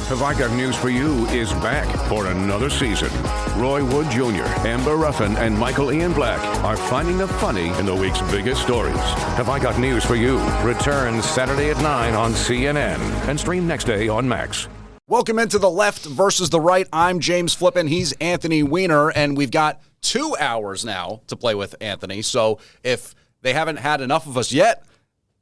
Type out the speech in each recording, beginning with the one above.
Have I Got News for You is back for another season. Roy Wood Jr., Amber Ruffin, and Michael Ian Black are finding the funny in the week's biggest stories. Have I Got News for You returns Saturday at 9 on CNN and stream next day on Max. Welcome into The Left versus the Right. I'm James Flippin. He's Anthony Weiner, and we've got 2 hours now to play with Anthony. So if they haven't had enough of us yet,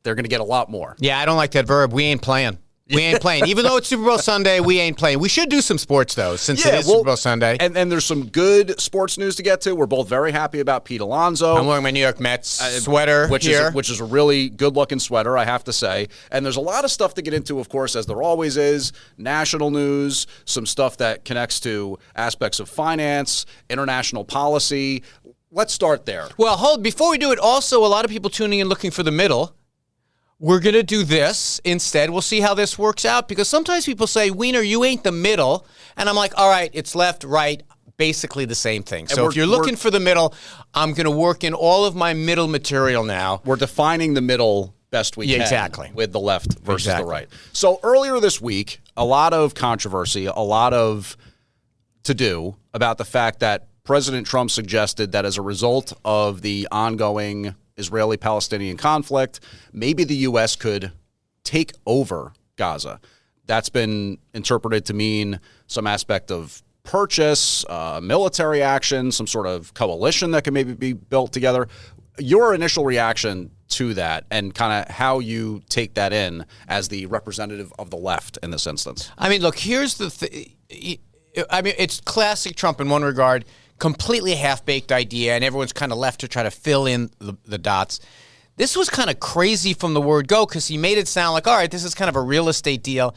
they're going to get a lot more. Yeah, I don't like that verb. We ain't playing. We ain't playing. Even though it's Super Bowl Sunday, we ain't playing. We should do some sports, though, since it is Super Bowl Sunday. And there's some good sports news to get to. We're both very happy about Pete Alonso. I'm wearing my New York Mets sweater which is a really good-looking sweater, I have to say. And there's a lot of stuff to get into, of course, as there always is. National news, some stuff that connects to aspects of finance, international policy. Let's start there. Well, before we do it, also, a lot of people tuning in looking for the middle. We're going to do this instead. We'll see how this works out, because sometimes people say, Weiner, you ain't the middle. And I'm like, all right, it's left, right, basically the same thing. So if you're looking for the middle, I'm going to work in all of my middle material now. We're defining the middle best we can. Exactly. With the left versus the right. So earlier this week, a lot of controversy, a lot of to-do about the fact that President Trump suggested that as a result of the ongoing Israeli-Palestinian conflict, maybe the U.S. could take over Gaza. That's been interpreted to mean some aspect of purchase, military action, some sort of coalition that can maybe be built together. Your initial reaction to that and kind of how you take that in as the representative of the left in this instance? I mean, look, here's the thing. I mean, it's classic Trump in one regard. Completely half-baked idea, and everyone's kind of left to try to fill in the dots. This was kind of crazy from the word go, because he made it sound like, all right, this is kind of a real estate deal.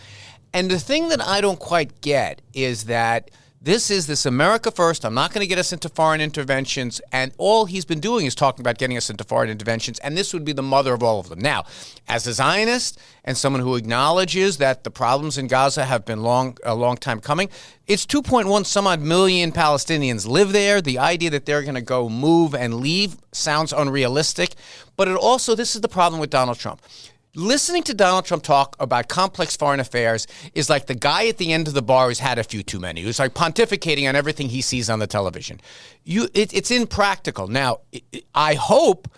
And the thing that I don't quite get is that this America first. I'm not going to get us into foreign interventions. And all he's been doing is talking about getting us into foreign interventions. And this would be the mother of all of them. Now, as a Zionist and someone who acknowledges that the problems in Gaza have been a long time coming, it's 2.1 some odd million Palestinians live there. The idea that they're going to go move and leave sounds unrealistic. But this is the problem with Donald Trump. Listening to Donald Trump talk about complex foreign affairs is like the guy at the end of the bar who's had a few too many, who's like pontificating on everything he sees on the television. It's impractical. Now, I hope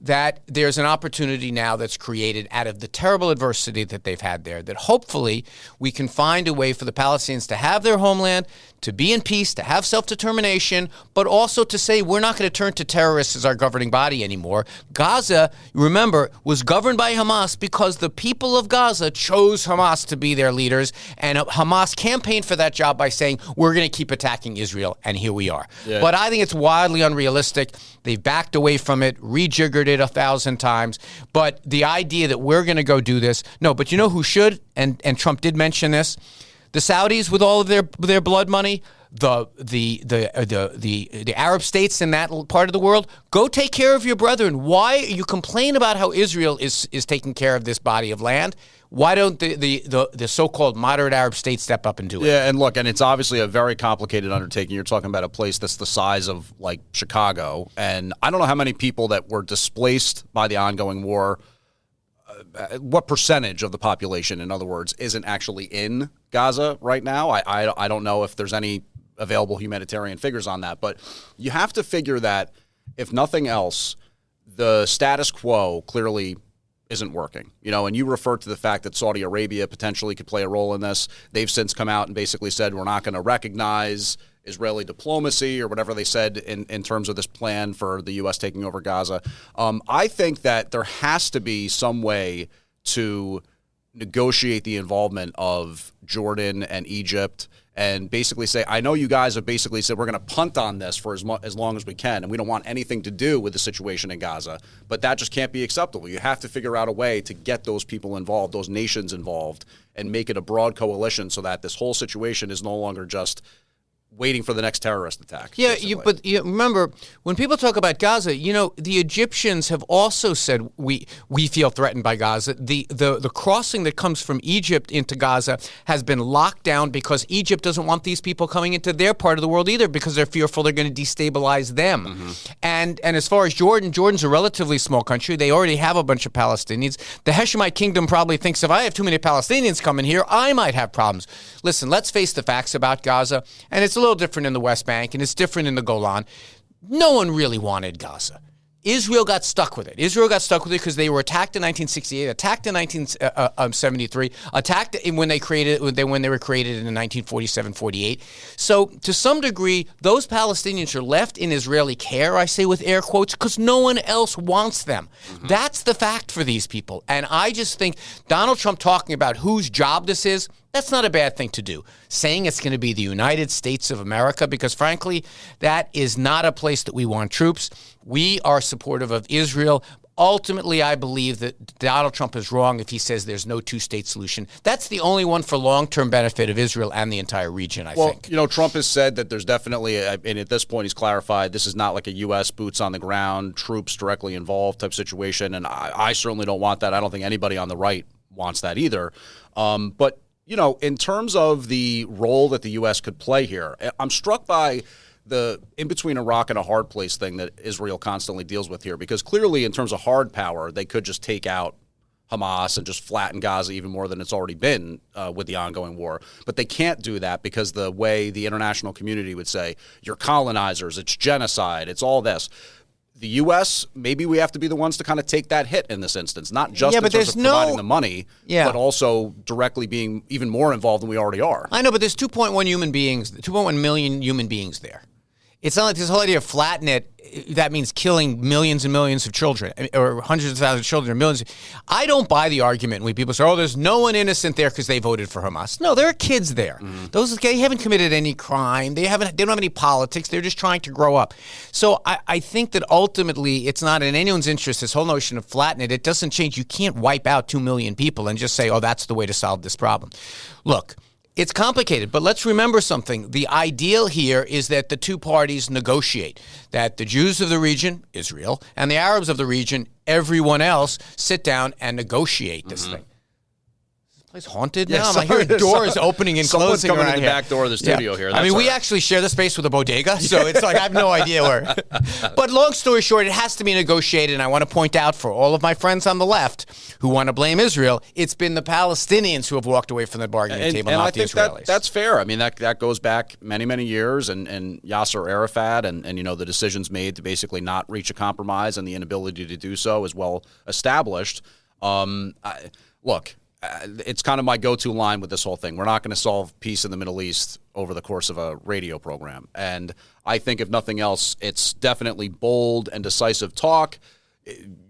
that there's an opportunity now that's created out of the terrible adversity that they've had there, that hopefully we can find a way for the Palestinians to have their homeland, to be in peace, to have self-determination, but also to say we're not going to turn to terrorists as our governing body anymore. Gaza, remember, was governed by Hamas because the people of Gaza chose Hamas to be their leaders, and Hamas campaigned for that job by saying, we're going to keep attacking Israel, and here we are. Yeah. But I think it's wildly unrealistic. They've backed away from it, rejiggered it 1,000 times. But the idea that we're going to go do this, no, but you know who should, and Trump did mention this, the Saudis with all of their blood money, the Arab states in that part of the world, go take care of your brethren. Why you complain about how Israel is taking care of this body of land? Why don't the so-called moderate Arab states step up and do it? Yeah, and look, and it's obviously a very complicated undertaking. You're talking about a place that's the size of like Chicago, and I don't know how many people that were displaced by the ongoing war. What percentage of the population, in other words, isn't actually in Gaza right now? I don't know if there's any available humanitarian figures on that, but you have to figure that, if nothing else, the status quo clearly isn't working. And you refer to the fact that Saudi Arabia potentially could play a role in this. They've since come out and basically said we're not going to recognize Israeli diplomacy or whatever they said in terms of this plan for the U.S. taking over Gaza. I think that there has to be some way to negotiate the involvement of Jordan and Egypt and basically say, I know you guys have basically said we're going to punt on this for as long as we can, and we don't want anything to do with the situation in Gaza, but that just can't be acceptable. You have to figure out a way to get those people involved, those nations involved, and make it a broad coalition so that this whole situation is no longer just waiting for the next terrorist attack. Yeah, but remember, when people talk about Gaza, the Egyptians have also said we feel threatened by Gaza. The crossing that comes from Egypt into Gaza has been locked down because Egypt doesn't want these people coming into their part of the world either because they're fearful they're going to destabilize them. Mm-hmm. And as far as Jordan's a relatively small country. They already have a bunch of Palestinians. The Hashemite kingdom probably thinks if I have too many Palestinians coming here, I might have problems. Listen, let's face the facts about Gaza, and it's a little different in the West Bank, and it's different in the Golan. No one really wanted Gaza. Israel got stuck with it. Israel got stuck with it because they were attacked in 1968, attacked in 1973, attacked when they were created in 1947-48. So to some degree, those Palestinians are left in Israeli care, I say with air quotes, because no one else wants them. Mm-hmm. That's the fact for these people. And I just think Donald Trump talking about whose job this is, that's not a bad thing to do. Saying it's going to be the United States of America, because frankly, that is not a place that we want troops. We are supportive of Israel. Ultimately, I believe that Donald Trump is wrong if he says there's no two-state solution. That's the only one for long-term benefit of Israel and the entire region, I think. Well, Trump has said that there's definitely, and at this point he's clarified, this is not like a U.S. boots on the ground, troops directly involved type situation, and I certainly don't want that. I don't think anybody on the right wants that either. But in terms of the role that the U.S. could play here, I'm struck by the in-between a rock and a hard place thing that Israel constantly deals with here, because clearly in terms of hard power, they could just take out Hamas and just flatten Gaza even more than it's already been with the ongoing war. But they can't do that because the way the international community would say, you're colonizers, it's genocide, it's all this. The U.S., maybe we have to be the ones to kind of take that hit in this instance, not just in terms of providing the money, but also directly being even more involved than we already are. I know, but there's 2.1 million human beings there. It's not like this whole idea of flatten it, that means killing millions and millions of children, or hundreds of thousands of children, or millions. I don't buy the argument when people say, there's no one innocent there because they voted for Hamas. No, there are kids there. Mm. They haven't committed any crime. They don't have any politics. They're just trying to grow up. So I think that ultimately it's not in anyone's interest, this whole notion of flatten it. It doesn't change. You can't wipe out 2 million people and just say, that's the way to solve this problem. Look, it's complicated, but let's remember something. The ideal here is that the two parties negotiate, that the Jews of the region, Israel, and the Arabs of the region, everyone else, sit down and negotiate this thing. Place haunted now? I'm hearing doors opening and closing coming around in the back door of the studio here. That's we actually share the space with a bodega, so it's like I have no idea where. But long story short, it has to be negotiated, and I want to point out for all of my friends on the left who want to blame Israel, it's been the Palestinians who have walked away from the bargaining table, not the Israelis. That's fair. I mean, that goes back many, many years, and Yasser Arafat and the decisions made to basically not reach a compromise and the inability to do so is well established. Look, it's kind of my go-to line with this whole thing. We're not going to solve peace in the Middle East over the course of a radio program. And I think, if nothing else, it's definitely bold and decisive talk.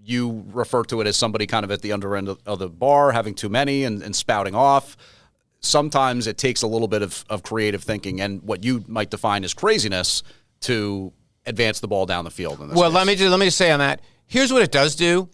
You refer to it as somebody kind of at the under end of the bar, having too many and spouting off. Sometimes it takes a little bit of creative thinking and what you might define as craziness to advance the ball down the field. In this case. Let me just say on that, here's what it does do.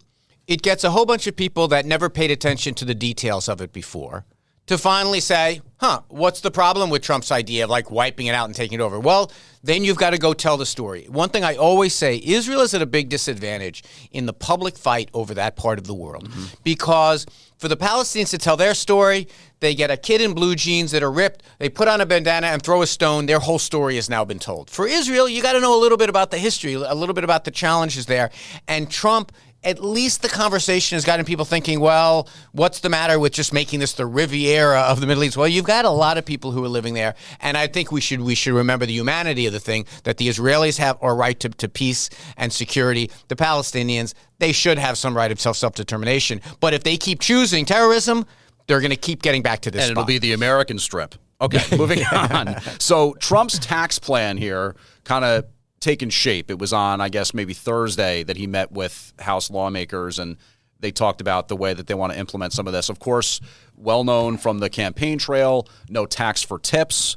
It gets a whole bunch of people that never paid attention to the details of it before to finally say, what's the problem with Trump's idea of like wiping it out and taking it over? Well, then you've got to go tell the story. One thing I always say, Israel is at a big disadvantage in the public fight over that part of the world because for the Palestinians to tell their story, they get a kid in blue jeans that are ripped, they put on a bandana and throw a stone, their whole story has now been told. For Israel, you got to know a little bit about the history, a little bit about the challenges there. And Trump, at least the conversation has gotten people thinking, well, what's the matter with just making this the Riviera of the Middle East? Well, you've got a lot of people who are living there, and I think we should remember the humanity of the thing, that the Israelis have a right to peace and security. The Palestinians, they should have some right of self-determination. But if they keep choosing terrorism, they're going to keep getting back to this spot. And it'll be the American strip. Okay, moving on. So Trump's tax plan here kind of taken shape. It was on, I guess, maybe Thursday that he met with House lawmakers, and they talked about the way that they want to implement some of this. Of course, well known from the campaign trail, no tax for tips.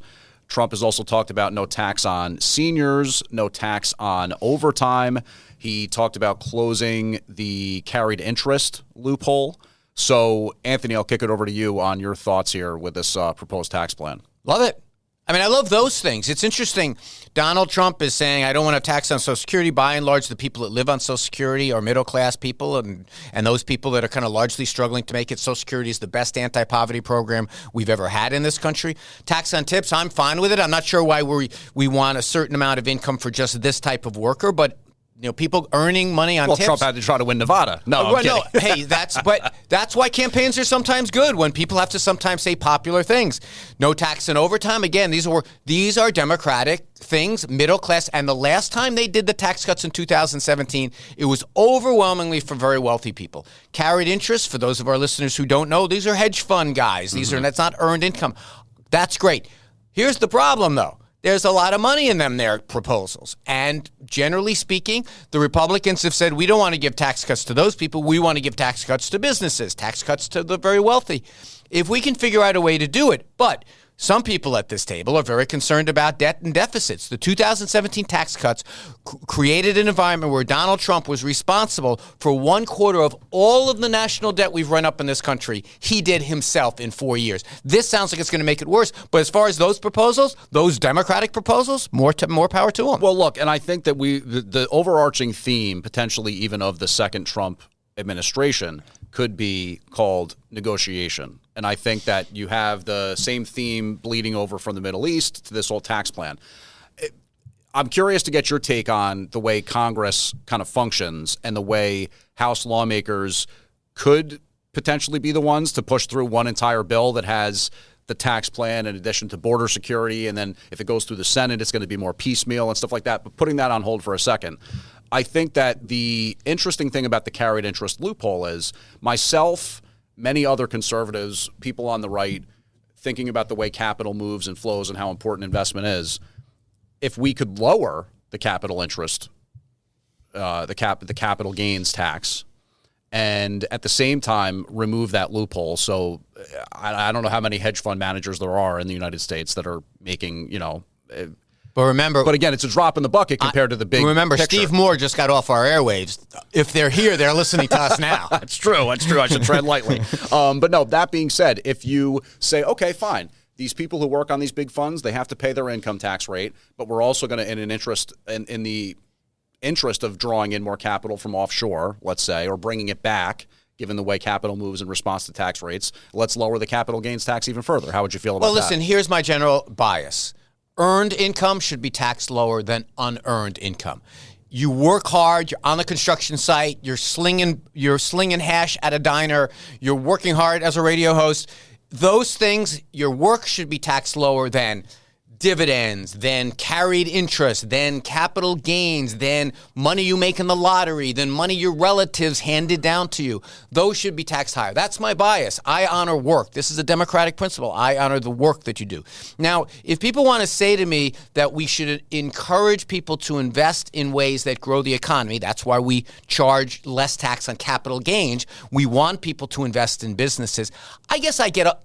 Trump has also talked about no tax on seniors, no tax on overtime. He talked about closing the carried interest loophole. So, Anthony, I'll kick it over to you on your thoughts here with this proposed tax plan. Love it. I mean, I love those things. It's interesting. Donald Trump is saying, I don't want to tax on Social Security. By and large, the people that live on Social Security are middle-class people, and those people that are kind of largely struggling to make it. Social Security is the best anti-poverty program we've ever had in this country. Tax on tips, I'm fine with it. I'm not sure why we want a certain amount of income for just this type of worker, but people earning money on tips. Trump had to try to win Nevada. No, I'm kidding. Hey, that's why campaigns are sometimes good, when people have to sometimes say popular things. No tax on overtime. Again, these are Democratic things, middle class. And the last time they did the tax cuts in 2017, it was overwhelmingly for very wealthy people. Carried interest, for those of our listeners who don't know, these are hedge fund guys. That's not earned income. That's great. Here's the problem, though. There's a lot of money in their proposals. And generally speaking, the Republicans have said, we don't want to give tax cuts to those people. We want to give tax cuts to businesses, tax cuts to the very wealthy. If we can figure out a way to do it. But some people at this table are very concerned about debt and deficits. The 2017 tax cuts created an environment where Donald Trump was responsible for 1/4 of all of the national debt we've run up in this country. He did himself in 4 years. This sounds like it's going to make it worse. But as far as those proposals, those Democratic proposals, more power to them. Well, look, and I think that the overarching theme, potentially even of the second Trump administration, could be called negotiation. And I think that you have the same theme bleeding over from the Middle East to this whole tax plan. I'm curious to get your take on the way Congress kind of functions and the way House lawmakers could potentially be the ones to push through one entire bill that has the tax plan in addition to border security. And then if it goes through the Senate, it's going to be more piecemeal and stuff like that. But putting that on hold for a second, I think that the interesting thing about the carried interest loophole is myself, many other conservatives, people on the right, thinking about the way capital moves and flows and how important investment is. If we could lower the capital interest, the capital gains tax, and at the same time remove that loophole. So I don't know how many hedge fund managers there are in the United States that are making, But remember, again, it's a drop in the bucket compared to the big Remember, picture. Steve Moore just got off our airwaves. If they're here, they're listening to us now. That's true. I should tread lightly. But no, that being said, if you say, okay, fine, these people who work on these big funds, they have to pay their income tax rate, but we're also going to, in the interest of drawing in more capital from offshore, let's say, or bringing it back, given the way capital moves in response to tax rates, let's lower the capital gains tax even further. How would you feel about that? Well, listen, here's my general bias. Earned income should be taxed lower than unearned income. You work hard, you're on the construction site, you're slinging hash at a diner, you're working hard as a radio host. Those things, your work should be taxed lower than dividends, then carried interest, then capital gains, then money you make in the lottery, then money your relatives handed down to you. Those should be taxed higher. That's my bias. I honor work. This is a democratic principle. I honor the work that you do. Now, if people want to say to me that we should encourage people to invest in ways that grow the economy, that's why we charge less tax on capital gains. We want people to invest in businesses. I guess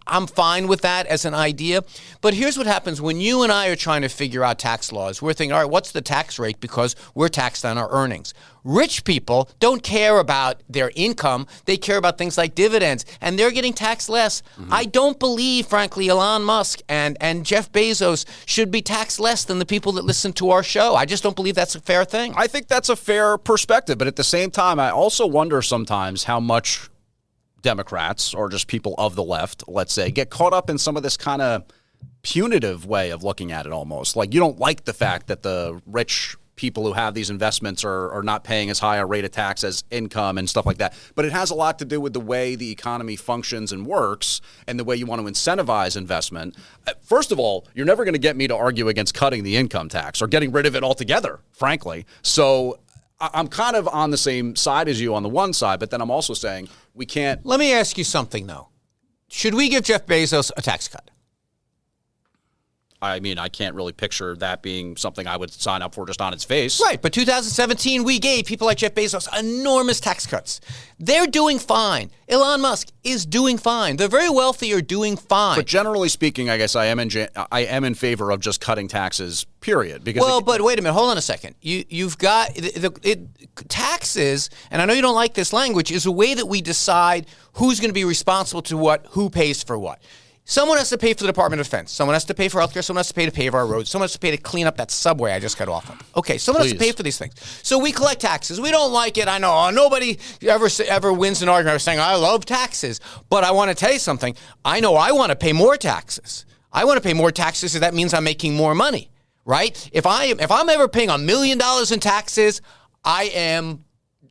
I'm fine with that as an idea. But here's what happens when you and I are trying to figure out tax laws. We're thinking, all right, what's the tax rate? Because we're taxed on our earnings. Rich people don't care about their income. They care about things like dividends, and they're getting taxed less. Mm-hmm. I don't believe, frankly, Elon Musk and Jeff Bezos should be taxed less than the people that listen to our show. I just don't believe that's a fair thing. I think that's a fair perspective, but at the same time, I also wonder sometimes how much Democrats or just people of the left, let's say, get caught up in some of this kind of punitive way of looking at it almost. Like you don't like the fact that the rich people who have these investments are not paying as high a rate of tax as income and stuff like that. But it has a lot to do with the way the economy functions and works and the way you want to incentivize investment. First of all, you're never going to get me to argue against cutting the income tax or getting rid of it altogether, frankly. So I'm kind of on the same side as you on the one side, but then I'm also saying we can't. Let me ask you something, though. Should we give Jeff Bezos a tax cut? I mean, I can't really picture that being something I would sign up for just on its face. Right, but 2017, we gave people like Jeff Bezos enormous tax cuts. They're doing fine. Elon Musk is doing fine. The very wealthy are doing fine. But generally speaking, I guess I am in favor of just cutting taxes, period. Because but wait a minute. Hold on a second. You've got taxes, and I know you don't like this language, is a way that we decide who's going to be responsible to what, who pays for what. Someone has to pay for the Department of Defense. Someone has to pay for healthcare. Someone has to pay to pave our roads. Someone has to pay to clean up that subway I just got off of. Okay, someone has to pay for these things. So we collect taxes. We don't like it. I know. Nobody ever wins an argument saying, I love taxes. But I want to tell you something. I know I want to pay more taxes. I want to pay more taxes because that means I'm making more money, right? If I'm ever paying $1 million in taxes, I am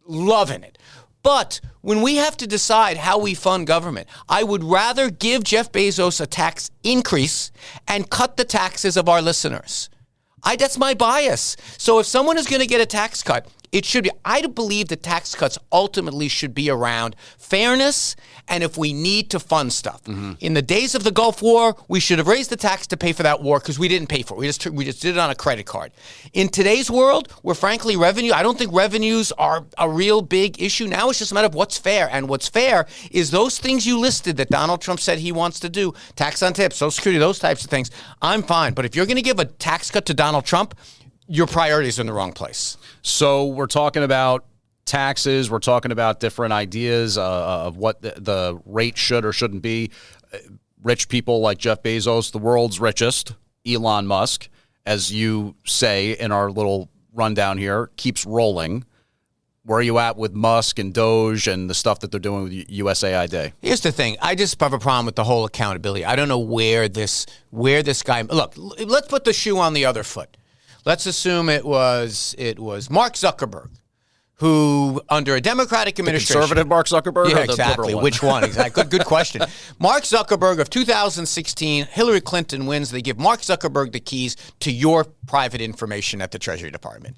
loving it. But when we have to decide how we fund government, I would rather give Jeff Bezos a tax increase and cut the taxes of our listeners. That's my bias. So if someone is going to get a tax cut, it should be, I believe that tax cuts ultimately should be around fairness and if we need to fund stuff. Mm-hmm. In the days of the Gulf War, we should have raised the tax to pay for that war because we didn't pay for it. We just did it on a credit card. In today's world, where frankly I don't think revenues are a real big issue. Now it's just a matter of what's fair. And what's fair is those things you listed that Donald Trump said he wants to do, tax on tips, Social Security, those types of things. I'm fine. But if you're going to give a tax cut to Donald Trump, your priorities are in the wrong place. So we're talking about taxes. We're talking about different ideas of what the rate should or shouldn't be. Rich people like Jeff Bezos, the world's richest, Elon Musk, as you say in our little rundown here, keeps rolling. Where are you at with Musk and Doge and the stuff that they're doing with USAID? Here's the thing. I just have a problem with the whole accountability. I don't know where this guy... Look, let's put the shoe on the other foot. Let's assume it was Mark Zuckerberg, who under a Democratic administration... The conservative Mark Zuckerberg? Yeah, or the exactly. liberal one? Which one? Exactly. Good question. Mark Zuckerberg of 2016, Hillary Clinton wins. They give Mark Zuckerberg the keys to your private information at the Treasury Department.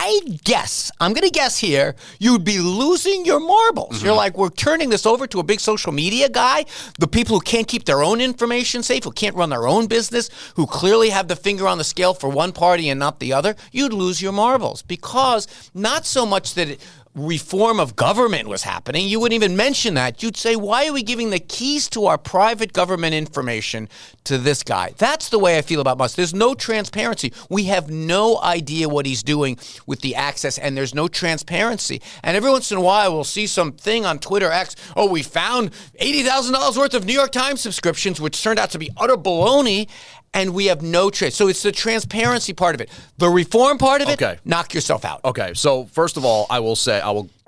I'm going to guess here, you'd be losing your marbles. Mm-hmm. You're like, we're turning this over to a big social media guy, the people who can't keep their own information safe, who can't run their own business, who clearly have the finger on the scale for one party and not the other. You'd lose your marbles because not so much that reform of government was happening. You wouldn't even mention that. You'd say, why are we giving the keys to our private government information to this guy? That's the way I feel about Musk. There's no transparency. We have no idea what he's doing with the access, and there's no transparency. And every once in a while, we'll see something on Twitter X, we found $80,000 worth of New York Times subscriptions, which turned out to be utter baloney. And we have no trace. So it's the transparency part of it. The reform part of it, knock yourself out. Okay. So first of all, I will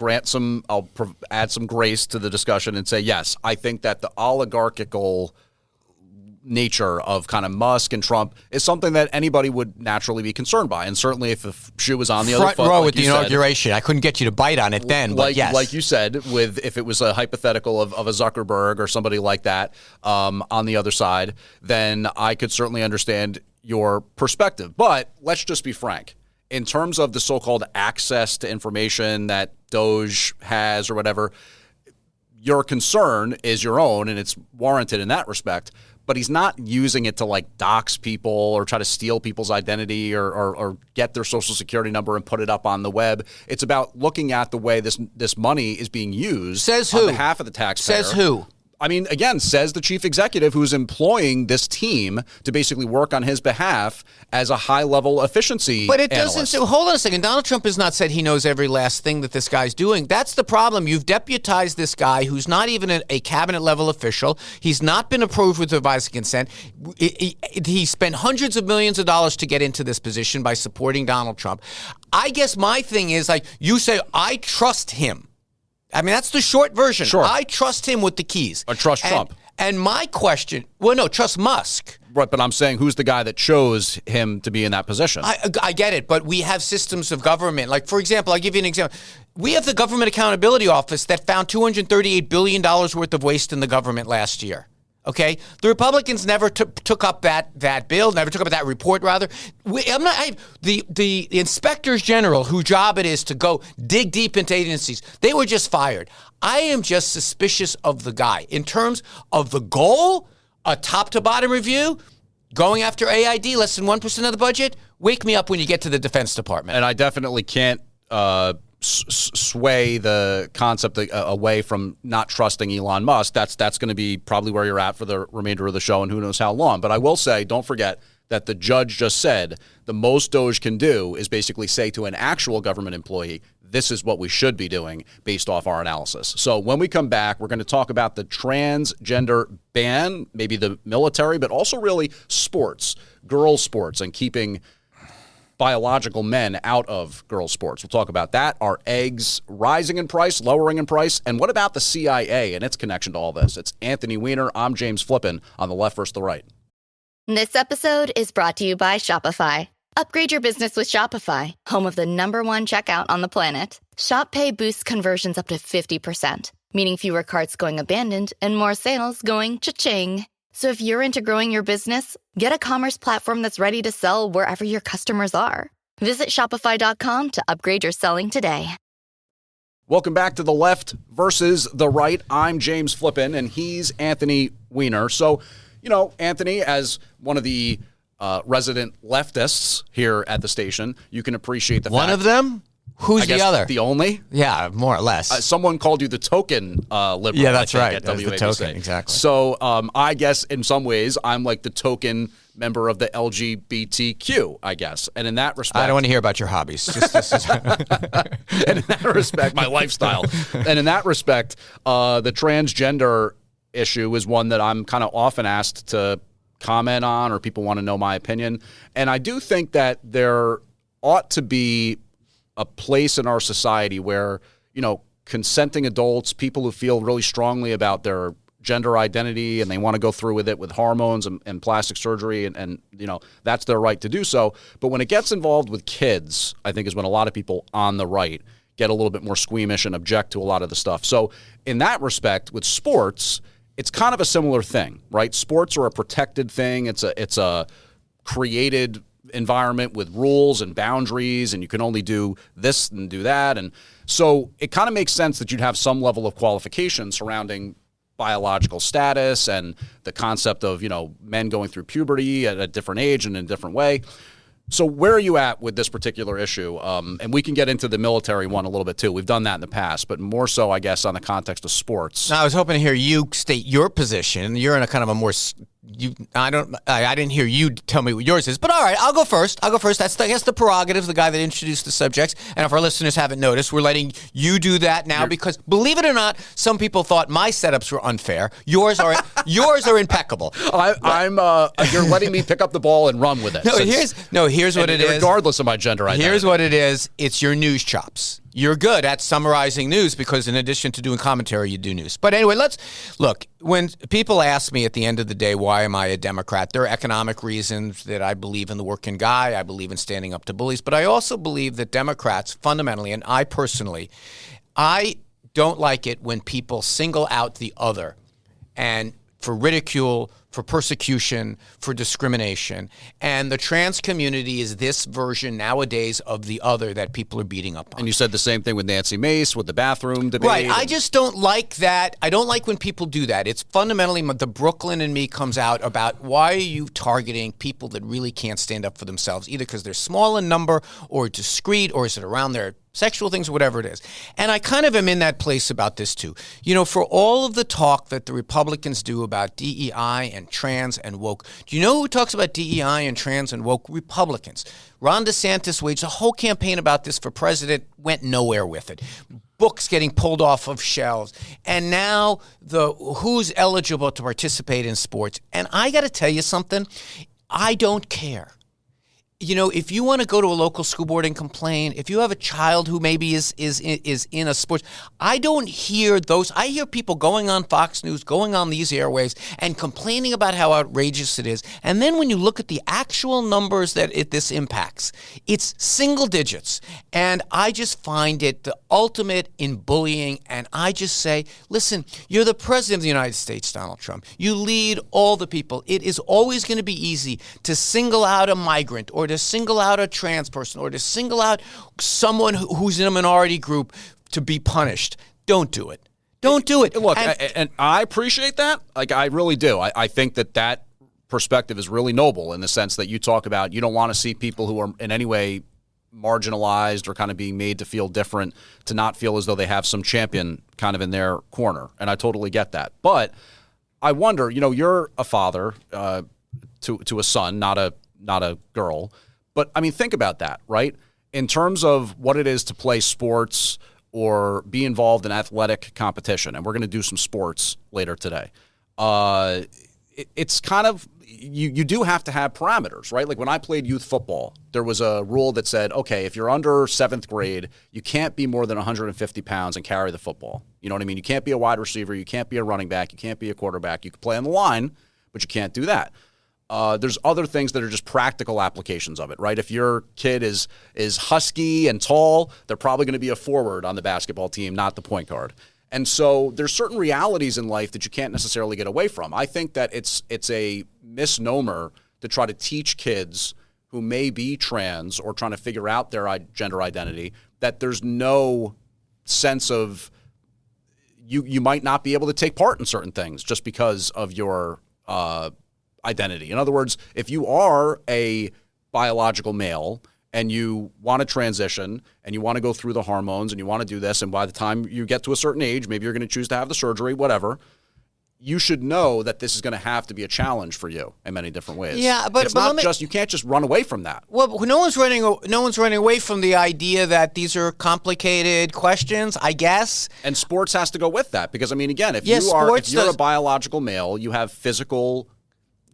add some grace to the discussion and say, yes, I think that the oligarchical nature of kind of Musk and Trump is something that anybody would naturally be concerned by. And certainly if the shoe was on the other foot. Front row with the inauguration. I couldn't get you to bite on it then, but yes. Like you said, if it was a hypothetical of a Zuckerberg or somebody like that on the other side, then I could certainly understand your perspective. But let's just be frank. In terms of the so-called access to information that Doge has or whatever, your concern is your own, and it's warranted in that respect. But he's not using it to like dox people or try to steal people's identity or get their social security number and put it up on the web. It's about looking at the way this money is being used. Says who? On behalf of the taxpayer. Says who? I mean, again, says the chief executive who's employing this team to basically work on his behalf as a high-level efficiency But it analyst. doesn't. So hold on a second. Donald Trump has not said he knows every last thing that this guy's doing. That's the problem. You've deputized this guy who's not even a cabinet-level official. He's not been approved with advice and consent. He spent hundreds of millions of dollars to get into this position by supporting Donald Trump. I guess my thing is, like, you say, I trust him. I mean, that's the short version. Sure. I trust him with the keys. Or trust Trump. And my question, trust Musk. Right, but I'm saying who's the guy that chose him to be in that position? I get it, but we have systems of government. Like, for example, I'll give you an example. We have the Government Accountability Office that found $238 billion worth of waste in the government last year. Okay, the Republicans never took up that bill, never took up that report. Rather, the inspectors general, whose job it is to go dig deep into agencies, they were just fired. I am just suspicious of the guy in terms of the goal, a top to bottom review, going after AID, less than 1% of the budget. Wake me up when you get to the Defense Department. And I definitely can't sway the concept away from not trusting Elon Musk. That's going to be probably where you're at for the remainder of the show and who knows how long. But I will say, don't forget that the judge just said the most DOJ can do is basically say to an actual government employee, this is what we should be doing based off our analysis. So when we come back, we're going to talk about the transgender ban, maybe the military, but also really sports, girls' sports, and keeping biological men out of girls' sports. We'll talk about that. Are eggs rising in price, lowering in price? And what about the CIA and its connection to all this? It's Anthony Weiner. I'm James Flippin on the left versus the right. This episode is brought to you by Shopify. Upgrade your business with Shopify, home of the #1 checkout on the planet. Shop Pay boosts conversions up to 50%, meaning fewer carts going abandoned and more sales going cha-ching. So if you're into growing your business, get a commerce platform that's ready to sell wherever your customers are. Visit shopify.com to upgrade your selling today. Welcome back to the left versus the right. I'm James Flippin, and he's Anthony Weiner. So, Anthony, as one of the resident leftists here at the station, you can appreciate the One fact. of them? Who's the other? The only? Yeah, more or less. Someone called you the token liberal. Yeah, that's right. At That's WABC. the token, exactly. So I guess in some ways I'm like the token member of the LGBTQ, I guess. And in that respect, I don't want to hear about your hobbies. and in that respect, my lifestyle. And in that respect, the transgender issue is one that I'm kind of often asked to comment on, or people want to know my opinion. And I do think that there ought to be a place in our society where, consenting adults, people who feel really strongly about their gender identity and they want to go through with it with hormones and plastic surgery and that's their right to do so. But when it gets involved with kids, I think is when a lot of people on the right get a little bit more squeamish and object to a lot of the stuff. So in that respect, with sports, it's kind of a similar thing, right? Sports are a protected thing. It's a created environment with rules and boundaries, and you can only do this and do that. And so it kind of makes sense that you'd have some level of qualification surrounding biological status and the concept of, men going through puberty at a different age and in a different way. So where are you at with this particular issue? And we can get into the military one a little bit too. We've done that in the past, but more so, I guess, on the context of sports. Now, I was hoping to hear you state your position. You're in a kind of a more. I didn't hear you tell me what yours is, but all right, I'll go first. That's, I guess, the prerogative, the guy that introduced the subjects. And if our listeners haven't noticed, we're letting you do that now because, believe it or not, some people thought my setups were unfair. Yours are impeccable. You're letting me pick up the ball and run with it. Here's what it is. Regardless of my gender identity. Here's what it is. It's your news chops. You're good at summarizing news because in addition to doing commentary, you do news. But anyway, let's look. When people ask me at the end of the day, why am I a Democrat? There are economic reasons that I believe in the working guy. I believe in standing up to bullies. But I also believe that Democrats fundamentally, and I personally, I don't like it when people single out the other and for ridicule, for persecution, for discrimination. And the trans community is this version nowadays of the other that people are beating up on. And you said the same thing with Nancy Mace, with the bathroom debate. Right. I just don't like that. I don't like when people do that. It's fundamentally the Brooklyn in me comes out about why are you targeting people that really can't stand up for themselves, either because they're small in number or discreet, or is it around their sexual things, or whatever it is. And I kind of am in that place about this too. For all of the talk that the Republicans do about DEI and trans and woke, do you know who talks about DEI and trans and woke? Republicans. Ron DeSantis waged a whole campaign about this for president, went nowhere with it. Books getting pulled off of shelves. And now who's eligible to participate in sports. And I got to tell you something, I don't care. If you want to go to a local school board and complain, if you have a child who maybe is in a sports, I don't hear those. I hear people going on Fox News, going on these airwaves, and complaining about how outrageous it is. And then when you look at the actual numbers that this impacts, it's single digits. And I just find it the ultimate in bullying. And I just say, listen, you're the president of the United States, Donald Trump. You lead all the people. It is always going to be easy to single out a migrant or to single out a trans person or to single out someone who's in a minority group to be punished. Don't do it. Don't do it. Look, and I appreciate that. Like, I really do. I think that perspective is really noble in the sense that you talk about you don't want to see people who are in any way marginalized or kind of being made to feel different, to not feel as though they have some champion kind of in their corner. And I totally get that. But I wonder, you're a father to a son, not not a girl. But, I mean, think about that, right? In terms of what it is to play sports or be involved in athletic competition, and we're going to do some sports later today, it's kind of, you do have to have parameters, right? Like when I played youth football, there was a rule that said, okay, if you're under 7th grade, you can't be more than 150 pounds and carry the football. You know what I mean? You can't be a wide receiver. You can't be a running back. You can't be a quarterback. You can play on the line, but you can't do that. There's other things that are just practical applications of it, right? If your kid is husky and tall, they're probably going to be a forward on the basketball team, not the point guard. And so there's certain realities in life that you can't necessarily get away from. I think that it's a misnomer to try to teach kids who may be trans or trying to figure out their gender identity that there's no sense of you might not be able to take part in certain things just because of your identity. In other words, if you are a biological male and you want to transition and you want to go through the hormones and you want to do this, and by the time you get to a certain age, maybe you're going to choose to have the surgery, whatever, you should know that this is going to have to be a challenge for you in many different ways. Yeah, but it's not just, you can't just run away from that. Well, no one's running away from the idea that these are complicated questions, I guess. And sports has to go with that because, I mean, again, if Yes, you're a biological male, you have physical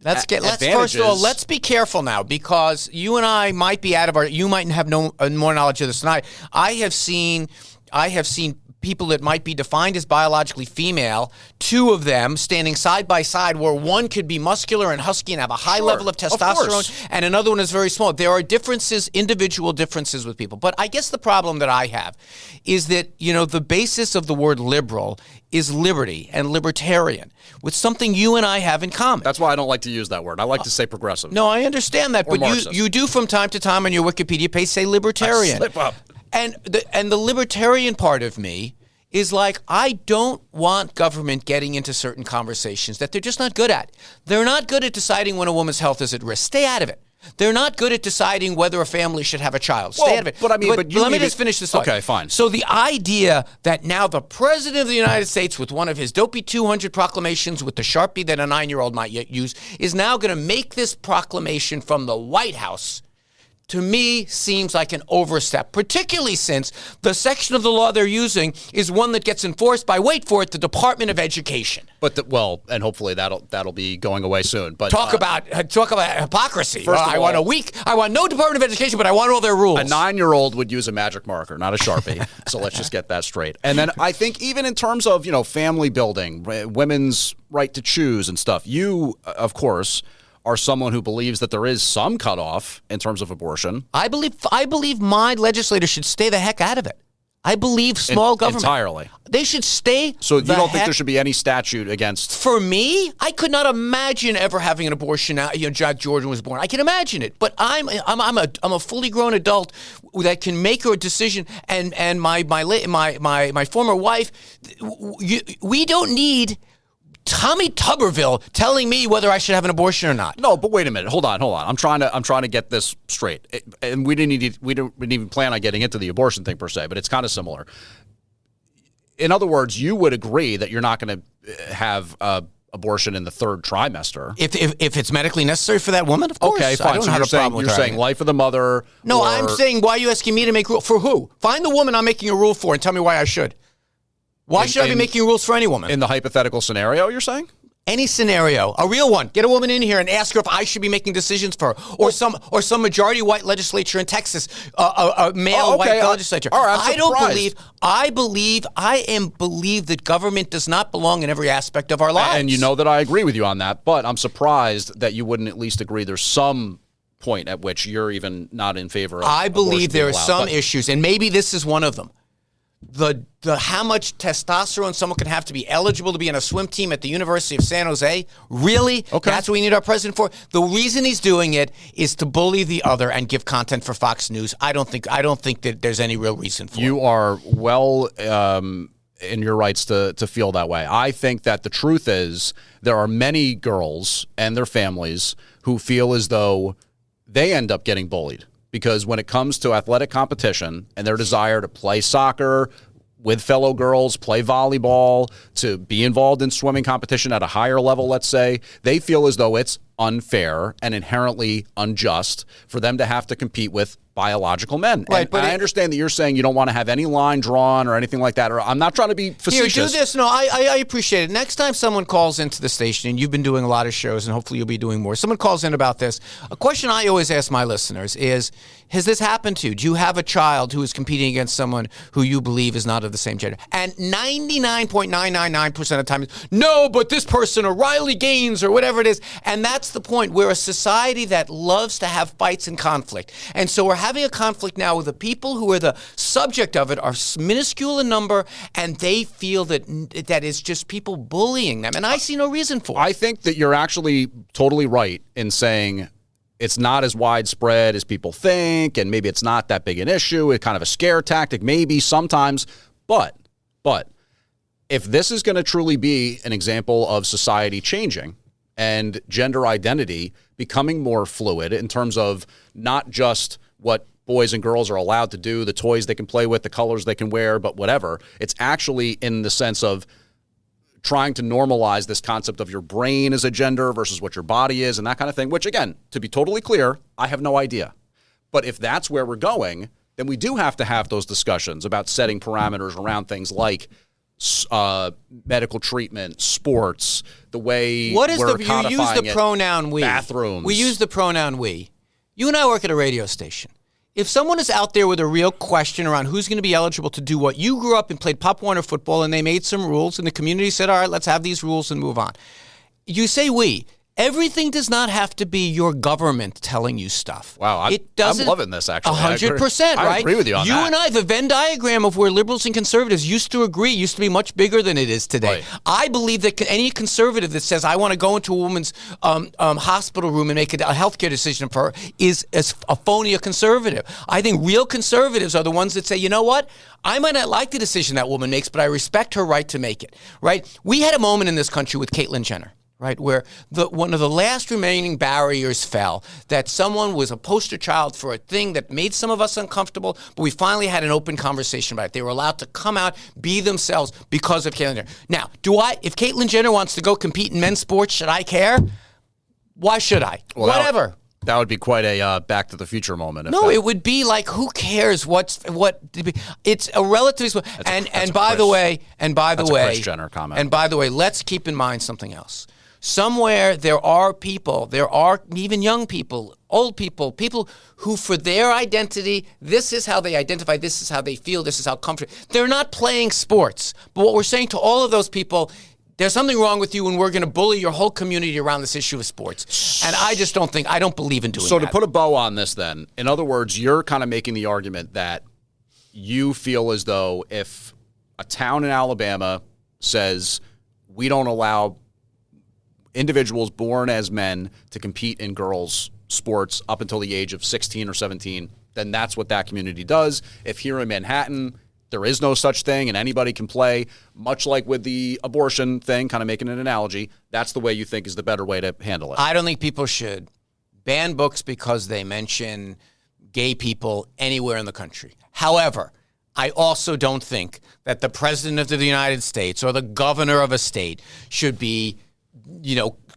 Let's first of all, let's be careful now because you and I might be you might have more knowledge of this than I. I have seen people that might be defined as biologically female, two of them standing side by side where one could be muscular and husky and have a high level of testosterone and another one is very small. There are individual differences with people. But I guess the problem that I have is that, the basis of the word liberal is liberty and libertarian, with something you and I have in common. That's why I don't like to use that word. I like to say progressive. No, I understand that, but you do from time to time on your Wikipedia page say libertarian. Slip up. And the libertarian part of me is like, I don't want government getting into certain conversations that they're just not good at. They're not good at deciding when a woman's health is at risk. Stay out of it. They're not good at deciding whether a family should have a child. Stay out of it. But let me just finish this thought. Okay, fine. So the idea that now the president of the United States, with one of his dopey 200 proclamations with the Sharpie that a 9-year-old might yet use, is now going to make this proclamation from the White House, to me, seems like an overstep, particularly since the section of the law they're using is one that gets enforced by, wait for it, the Department of Education. And hopefully that'll be going away soon. But talk about hypocrisy. First of all, I want no Department of Education, but I want all their rules. A 9-year-old would use a magic marker, not a Sharpie. So let's just get that straight. And then I think even in terms of, family building, women's right to choose and stuff, you, of course, are someone who believes that there is some cutoff in terms of abortion. I believe my legislators should stay the heck out of it. I believe small government. Entirely. They should stay. So you don't think there should be any statute against? For me, I could not imagine ever having an abortion. Jack Jordan was born. I can imagine it, but I'm a fully grown adult that can make a decision. And my former wife, we don't need Tommy Tuberville telling me whether I should have an abortion or not. No, but wait a minute. Hold on. I'm trying to get this straight. And we didn't even plan on getting into the abortion thing per se, but it's kind of similar. In other words, you would agree that you're not going to have abortion in the 3rd trimester. If it's medically necessary for that woman, of course. Okay, fine. I don't have a problem with you're saying life of the mother. No, I'm saying, why are you asking me to make rules? For who? Find the woman I'm making a rule for and tell me why I should. Why should I be making rules for any woman? In the hypothetical scenario, you're saying? Any scenario, a real one. Get a woman in here and ask her if I should be making decisions for her, or some majority white legislature in Texas, a male white legislature. All right, I believe that government does not belong in every aspect of our lives. And you know that I agree with you on that, but I'm surprised that you wouldn't at least agree there's some point at which you're even not in favor of. I believe there are some issues, and maybe this is one of them. The how much testosterone someone can have to be eligible to be on a swim team at the University of San Jose? Really? Okay. That's what we need our president for? The reason he's doing it is to bully the other and give content for Fox News. I don't think that there's any real reason for it. You are well in your rights to feel that way. I think that the truth is there are many girls and their families who feel as though they end up getting bullied. Because when it comes to athletic competition and their desire to play soccer with fellow girls, play volleyball, to be involved in swimming competition at a higher level, let's say, they feel as though it's unfair and inherently unjust for them to have to compete with biological men. Right, and but I understand that you're saying you don't want to have any line drawn or anything like that. Or I'm not trying to be facetious. Here, do this. No, I appreciate it. Next time someone calls into the station, and you've been doing a lot of shows, and hopefully you'll be doing more. Someone calls in about this. A question I always ask my listeners is, has this happened to you? Do you have a child who is competing against someone who you believe is not of the same gender? And 99.999% of the time, no, but this person, or Riley Gaines, or whatever it is. And that's the point. We're a society that loves to have fights and conflict. And so we're having a conflict now with the people who are the subject of it are minuscule in number, and they feel that is just people bullying them. And I see no reason for it. I think that you're actually totally right in saying it's not as widespread as people think, and maybe it's not that big an issue. It's kind of a scare tactic, maybe sometimes. But if this is going to truly be an example of society changing and gender identity becoming more fluid in terms of not just what boys and girls are allowed to do, the toys they can play with, the colors they can wear, but whatever, it's actually in the sense of trying to normalize this concept of your brain as a gender versus what your body is and that kind of thing, which, again, to be totally clear, I have no idea. But if that's where we're going, then we do have to have those discussions about setting parameters around things like medical treatment, sports, the way what is we're you codifying use the it, pronoun we. bathrooms. We use the pronoun we. You and I work at a radio station. If someone is out there with a real question around who's going to be eligible to do what, you grew up and played Pop Warner football and they made some rules and the community said, all right, let's have these rules and move on. You say we. Everything does not have to be your government telling you stuff. Wow, I'm loving this, actually. 100%, right? I agree with you on that. You and I, the Venn diagram of where liberals and conservatives used to agree used to be much bigger than it is today. Right. I believe that any conservative that says, I want to go into a woman's hospital room and make a healthcare decision for her is a phony conservative. I think real conservatives are the ones that say, you know what? I might not like the decision that woman makes, but I respect her right to make it, right? We had a moment in this country with Caitlyn Jenner, right, where one of the last remaining barriers fell, that someone was a poster child for a thing that made some of us uncomfortable, but we finally had an open conversation about it. They were allowed to come out, be themselves because of Caitlyn Jenner. Now, if Caitlyn Jenner wants to go compete in men's sports, should I care? Why should I? Well, whatever. That would be quite a Back to the Future moment. It would be like, who cares what? It's a relatively and by the way, Kris Jenner comment. And by the way, let's keep in mind something else. Somewhere there are even young people, old people, people who for their identity, this is how they identify, this is how they feel, this is how comfortable. They're not playing sports. But what we're saying to all of those people, there's something wrong with you and we're going to bully your whole community around this issue of sports. And I don't believe in doing that. So to put a bow on this then, in other words, you're kind of making the argument that you feel as though if a town in Alabama says we don't allow individuals born as men to compete in girls' sports up until the age of 16 or 17, then that's what that community does. If here in Manhattan, there is no such thing and anybody can play, much like with the abortion thing, kind of making an analogy, that's the way you think is the better way to handle it. I don't think people should ban books because they mention gay people anywhere in the country. However, I also don't think that the president of the United States or the governor of a state should be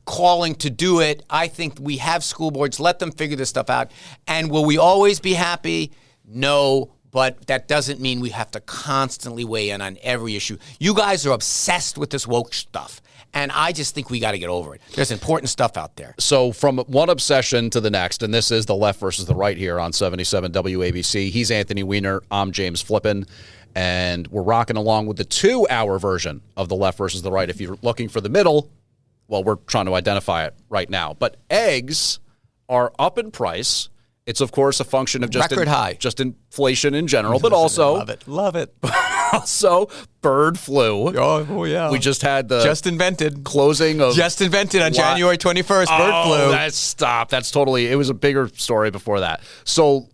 calling to do it. I think we have school boards. Let them figure this stuff out. And will we always be happy? No, but that doesn't mean we have to constantly weigh in on every issue. You guys are obsessed with this woke stuff, and I just think we got to get over it. There's important stuff out there. So from one obsession to the next, and this is the left versus the right here on 77 WABC. He's Anthony Weiner. I'm James Flippin. And we're rocking along with the 2-hour version of the left versus the right. If you're looking for the middle, well, we're trying to identify it right now. But eggs are up in price. It's, of course, a function of just inflation in general, but also love it. Also, bird flu. Oh yeah. We just had the closing of on January 21st. Bird flu. That's totally. It was a bigger story before that. So,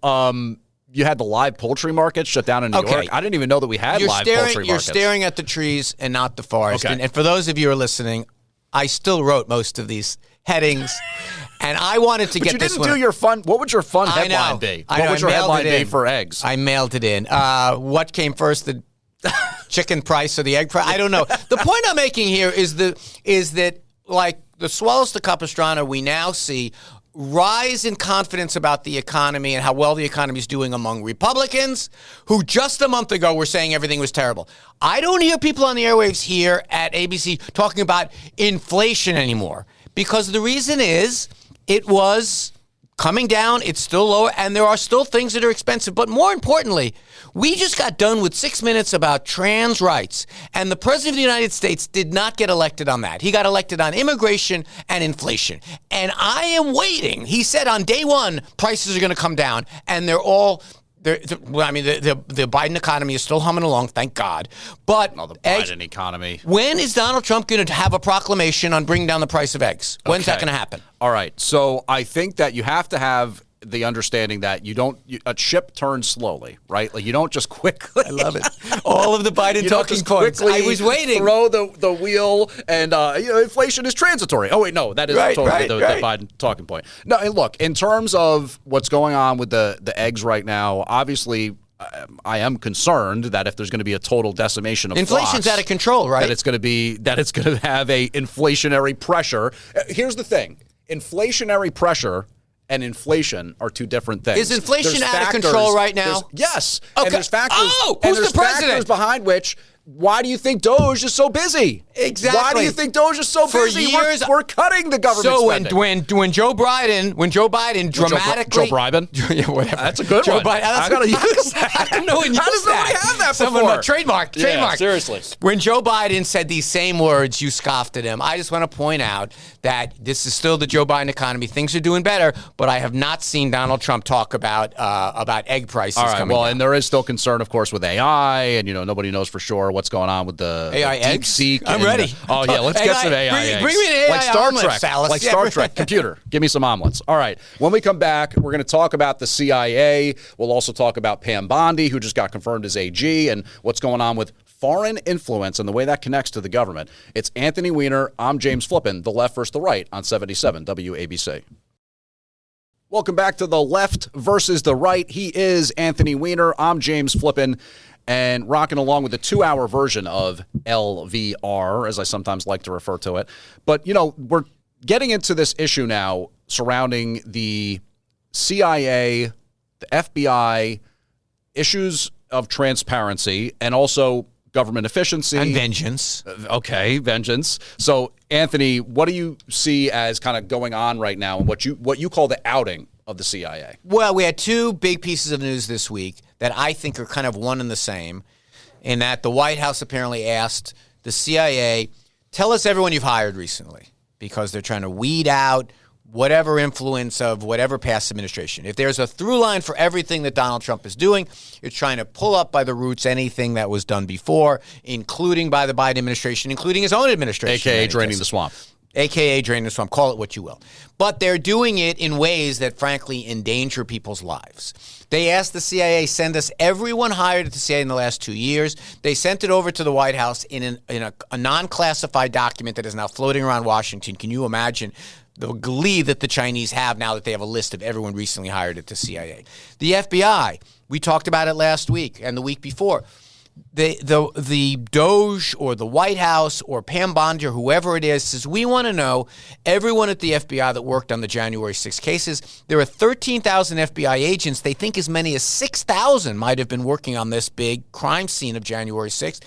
you had the live poultry market shut down in New York. I didn't even know that we had live poultry markets. You're staring at the trees and not the forest. Okay. And for those of you who are listening, I still wrote most of these headings, and I wanted to get this one. You didn't do your fun. What would your fun headline be? What would your headline be for eggs? I mailed it in. What came first, the chicken price or the egg price? I don't know. The point I'm making here is that like the swallows to Capistrano, we now see rise in confidence about the economy and how well the economy is doing among Republicans who just a month ago were saying everything was terrible. I don't hear people on the airwaves here at ABC talking about inflation anymore because the reason is it was coming down, it's still lower, and there are still things that are expensive. But more importantly, we just got done with 6 minutes about trans rights, and the President of the United States did not get elected on that. He got elected on immigration and inflation. And I am waiting. He said on day one, prices are going to come down, and the Biden economy is still humming along, thank God. But the Biden economy. When is Donald Trump going to have a proclamation on bringing down the price of eggs? When's that going to happen? All right. So I think that you have to have the understanding that a ship turns slowly, right? Like you don't just quickly. I love it. All of the Biden talking points. I was waiting. Throw the wheel, and inflation is transitory. Oh wait, no, that is totally the Biden talking point. No, and look, in terms of what's going on with the eggs right now, obviously. I am concerned that if there's going to be a total decimation of inflation's flocks, out of control, right? That it's going to have a inflationary pressure. Here's the thing: inflationary pressure and inflation are two different things. Is inflation out of control right now? Yes. Okay. And there's factors. Who's the president? Factors behind which. Why do you think Doge is so busy? Exactly. Why do you think Doge is so busy? For years, we're cutting the government spending. So when Joe Biden dramatically Joe Biden, yeah, whatever. That's a good one. Biden, I gotta use that. I don't know when you How does nobody have that before? Trademark. Yeah, seriously. When Joe Biden said these same words, you scoffed at him. I just want to point out that this is still the Joe Biden economy. Things are doing better, but I have not seen Donald Trump talk about egg prices. All right. Coming down. And there is still concern, of course, with AI, and nobody knows for sure what's going on with the AI deep eggs? seek. I'm ready. Oh yeah, let's get some AI eggs. Bring me an AI like Star omelet, Trek. Salas. Like Star Trek. Computer, give me some omelets. All right. When we come back, we're going to talk about the CIA. We'll also talk about Pam Bondi, who just got confirmed as AG, and what's going on with foreign influence and the way that connects to the government. It's Anthony Weiner. I'm James Flippin, the left versus the right on 77 WABC. Welcome back to the left versus the right. He is Anthony Weiner. I'm James Flippin. And rocking along with the 2-hour version of LVR, as I sometimes like to refer to it. But, we're getting into this issue now surrounding the CIA, the FBI, issues of transparency, and also government efficiency. And vengeance. Okay, vengeance. So, Anthony, what do you see as kind of going on right now and what you call the outing of the CIA? Well, we had two big pieces of news this week that I think are kind of one and the same, in that the White House apparently asked the CIA, tell us everyone you've hired recently, because they're trying to weed out whatever influence of whatever past administration. If there's a through line for everything that Donald Trump is doing, it's trying to pull up by the roots anything that was done before, including by the Biden administration, including his own administration. AKA draining the swamp. AKA draining the swamp. Call it what you will. But they're doing it in ways that, frankly, endanger people's lives. They asked the CIA, send us everyone hired at the CIA in the last 2 years. They sent it over to the White House in a non-classified document that is now floating around Washington. Can you imagine the glee that the Chinese have now that they have a list of everyone recently hired at the CIA? The FBI, we talked about it last week and the week before. The Doge or the White House or Pam Bondi or whoever it is says, we want to know everyone at the FBI that worked on the January 6 cases. There are 13,000 FBI agents. They think as many as 6,000 might have been working on this big crime scene of January 6th.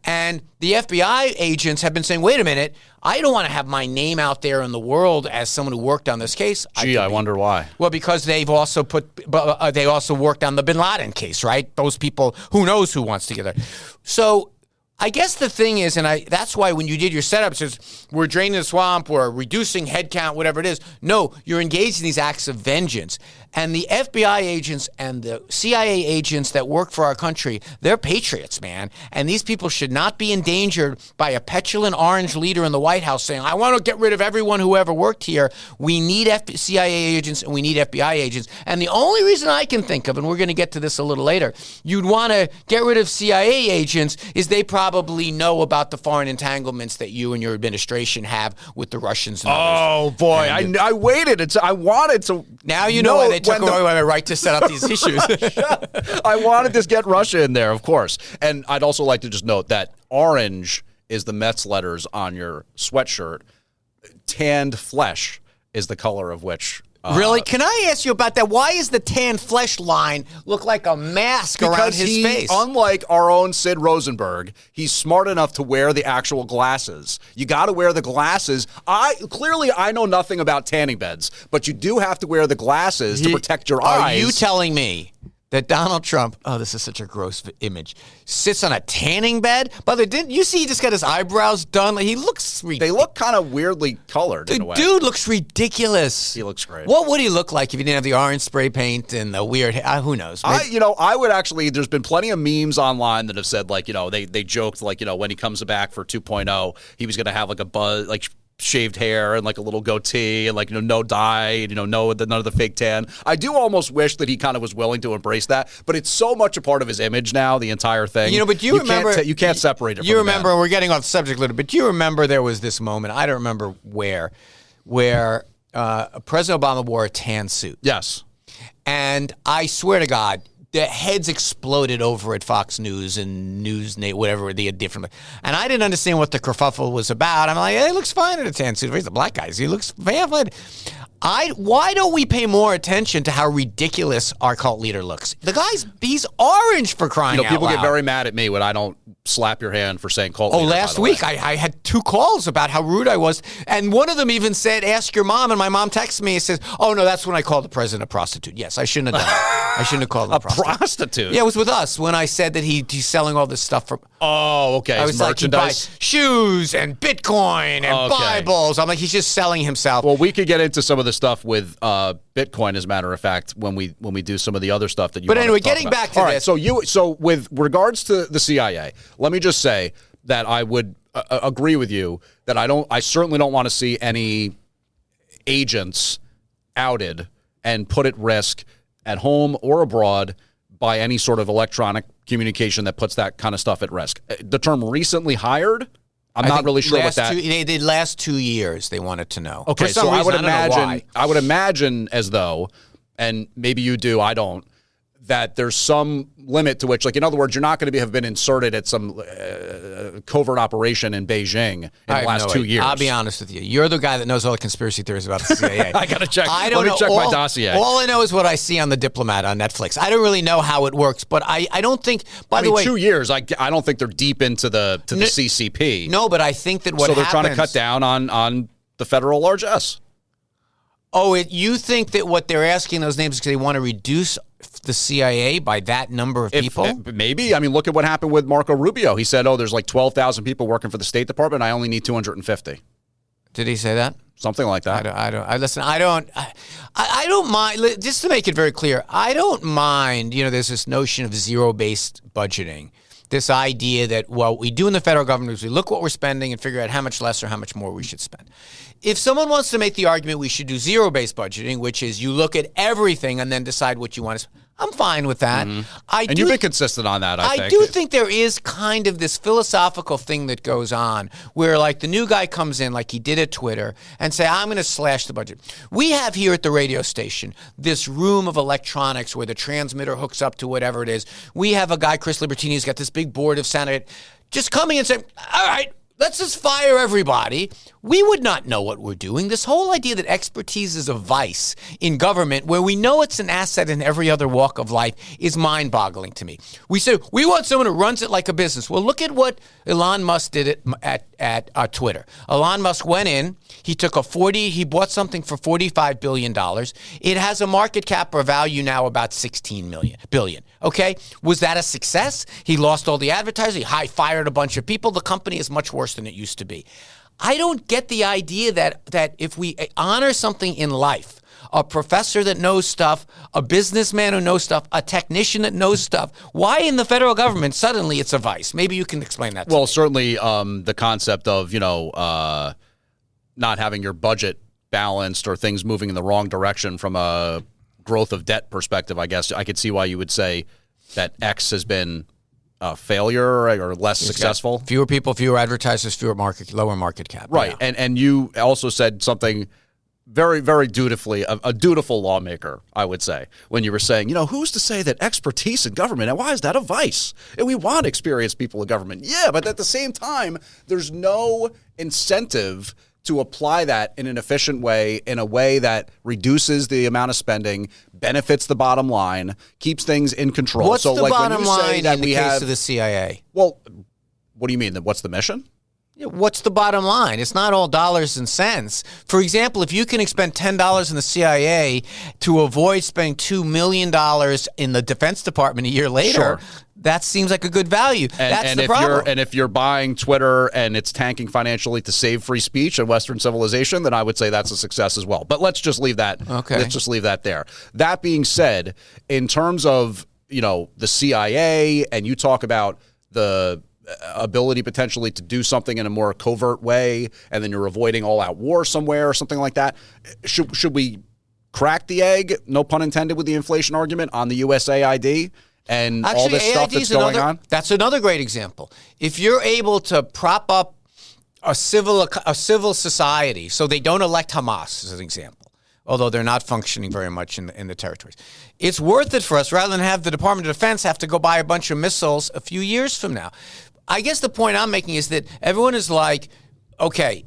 And the FBI agents have been saying, wait a minute, I don't want to have my name out there in the world as someone who worked on this case. I wonder why. Well, because they've also they also worked on the Bin Laden case, right? Those people, who knows who wants to get there. So I guess the thing is, and that's why when you did your setup, it says we're draining the swamp, we're reducing headcount, whatever it is. No, you're engaged in these acts of vengeance. And the FBI agents and the CIA agents that work for our country, they're patriots, man. And these people should not be endangered by a petulant orange leader in the White House saying, I want to get rid of everyone who ever worked here. We need CIA agents and we need FBI agents. And the only reason I can think of, and we're going to get to this a little later, you'd want to get rid of CIA agents is they probably know about the foreign entanglements that you and your administration have with the Russians and others. Oh, boy. I waited. I wanted to. Now you know why they took away my right to set up these issues. I wanted to get Russia in there, of course. And I'd also like to just note that orange is the Mets letters on your sweatshirt. tanned flesh is the color of which. Really? Can I ask you about that? Why is the tan flesh line look like a mask around his face? Unlike our own Sid Rosenberg, he's smart enough to wear the actual glasses. You got to wear the glasses. I know nothing about tanning beds, but you do have to wear the glasses to protect your eyes. Are you telling me that Donald Trump, oh, this is such a gross image, sits on a tanning bed? By the way, didn't you see he just got his eyebrows done? He looks ridiculous. They look kind of weirdly colored in a way. Dude looks ridiculous. He looks great. What would he look like if he didn't have the orange spray paint and the weird hair? Who knows? I would actually, there's been plenty of memes online that have said, like, they joked, like, when he comes back for 2.0, he was going to have like a buzz, like shaved hair and like a little goatee and like no dye and none of the fake tan. I do almost wish that he kind of was willing to embrace that, but it's so much a part of his image now, the entire thing. But you remember you can't separate it. You remember we're getting off subject a little bit. You remember there was this moment, I don't remember where President Obama wore a tan suit. Yes, and I swear to God, the heads exploded over at Fox News and whatever the different. And I didn't understand what the kerfuffle was about. I'm like, hey, he looks fine in a tan suit. He's a black guy. He looks fine. Why don't we pay more attention to how ridiculous our cult leader looks? The guy's, he's orange, for crying out loud. People get very mad at me when I don't slap your hand for saying cult leader. Last week I had 2 calls about how rude I was, and one of them even said, ask your mom, and my mom texted me and says, oh, no, that's when I called the president a prostitute. Yes, I shouldn't have done it. I shouldn't have called him a prostitute. Yeah, it was with us when I said that he's selling all this stuff for... Oh, okay. I was like, he buys shoes and Bitcoin and Bibles. I'm like, he's just selling himself. Well, we could get into some of the stuff with Bitcoin, as a matter of fact, when we do some of the other stuff that you. But anyway, getting back to this. So with regards to the CIA, let me just say that I would agree with you that I certainly don't want to see any agents outed and put at risk at home or abroad by any sort of electronic communication that puts that kind of stuff at risk. The term recently hired, I'm not really sure what that... They did last 2 years, they wanted to know. Okay, so I would imagine as though, and maybe you do, I don't, that there's some limit to which, like, in other words, you're not going to have been inserted at some covert operation in Beijing in the last 2 years. I'll be honest with you. You're the guy that knows all the conspiracy theories about the CIA. I got to check. Let me check my dossier. All I know is what I see on The Diplomat on Netflix. I don't really know how it works, but I don't think, by the way... 2 years, I don't think they're deep into the CCP. No, but I think that So they're trying to cut down on the federal largesse. Oh, you think that what they're asking those names is because they want to reduce the CIA by that number of people? Maybe. I mean, look at what happened with Marco Rubio. He said, there's like 12,000 people working for the State Department. I only need 250. Did he say that? Something like that. I don't mind, just to make it very clear, I don't mind, there's this notion of zero-based budgeting. This idea that what we do in the federal government is we look what we're spending and figure out how much less or how much more we should spend. If someone wants to make the argument we should do zero-based budgeting, which is you look at everything and then decide what you want to spend, I'm fine with that. Mm-hmm. You've been consistent on that, I think. I do think there is kind of this philosophical thing that goes on where, like, the new guy comes in, like he did at Twitter, and say, I'm going to slash the budget. We have here at the radio station this room of electronics where the transmitter hooks up to whatever it is. We have a guy, Chris Libertini, who's got this big board of Senate, just coming and saying, all right, let's just fire everybody. We would not know what we're doing. This whole idea that expertise is a vice in government, where we know it's an asset in every other walk of life, is mind-boggling to me. We say, we want someone who runs it like a business. Well, look at what Elon Musk did at Twitter. Elon Musk went in, he bought something for $45 billion. It has a market cap or value now about $16 billion. Okay? Was that a success? He lost all the advertising. He fired a bunch of people. The company is much worse than it used to be. I don't get the idea that if we honor something in life, a professor that knows stuff, a businessman who knows stuff, a technician that knows stuff, why in the federal government suddenly it's a vice? Maybe you can explain that to me. Well, certainly the concept of, not having your budget balanced or things moving in the wrong direction from a growth of debt perspective, I guess I could see why you would say that X has been a failure or less successful. Fewer people, fewer advertisers, lower market cap. Right. Yeah. And you also said something very, very dutifully, a dutiful lawmaker, I would say, when you were saying, who's to say that expertise in government, and why is that a vice? And we want experienced people in government. Yeah, but at the same time, there's no incentive to apply that in an efficient way, in a way that reduces the amount of spending, benefits the bottom line, keeps things in control. What's so the like bottom when you say line that in the case of the CIA? Well, what do you mean? What's the mission? What's the bottom line? It's not all dollars and cents. For example, if you can expend $10 in the CIA to avoid spending $2 million in the Defense Department a year later, Sure. that seems like a good value. That's the if problem. If you're buying Twitter and it's tanking financially to save free speech and Western civilization, then I would say that's a success as well. But let's just leave that. Okay. Let's just leave that there. That being said, in terms of the CIA, and you talk about the ability potentially to do something in a more covert way, and then you're avoiding all-out war somewhere or something like that. Should we crack the egg, no pun intended with the inflation argument, on the USAID and Actually, all this stuff AID that's is going on? That's another great example. If you're able to prop up a civil society so they don't elect Hamas, as an example, although they're not functioning very much in the territories, it's worth it for us rather than have the Department of Defense have to go buy a bunch of missiles a few years from now. I guess the point I'm making is that everyone is like, okay,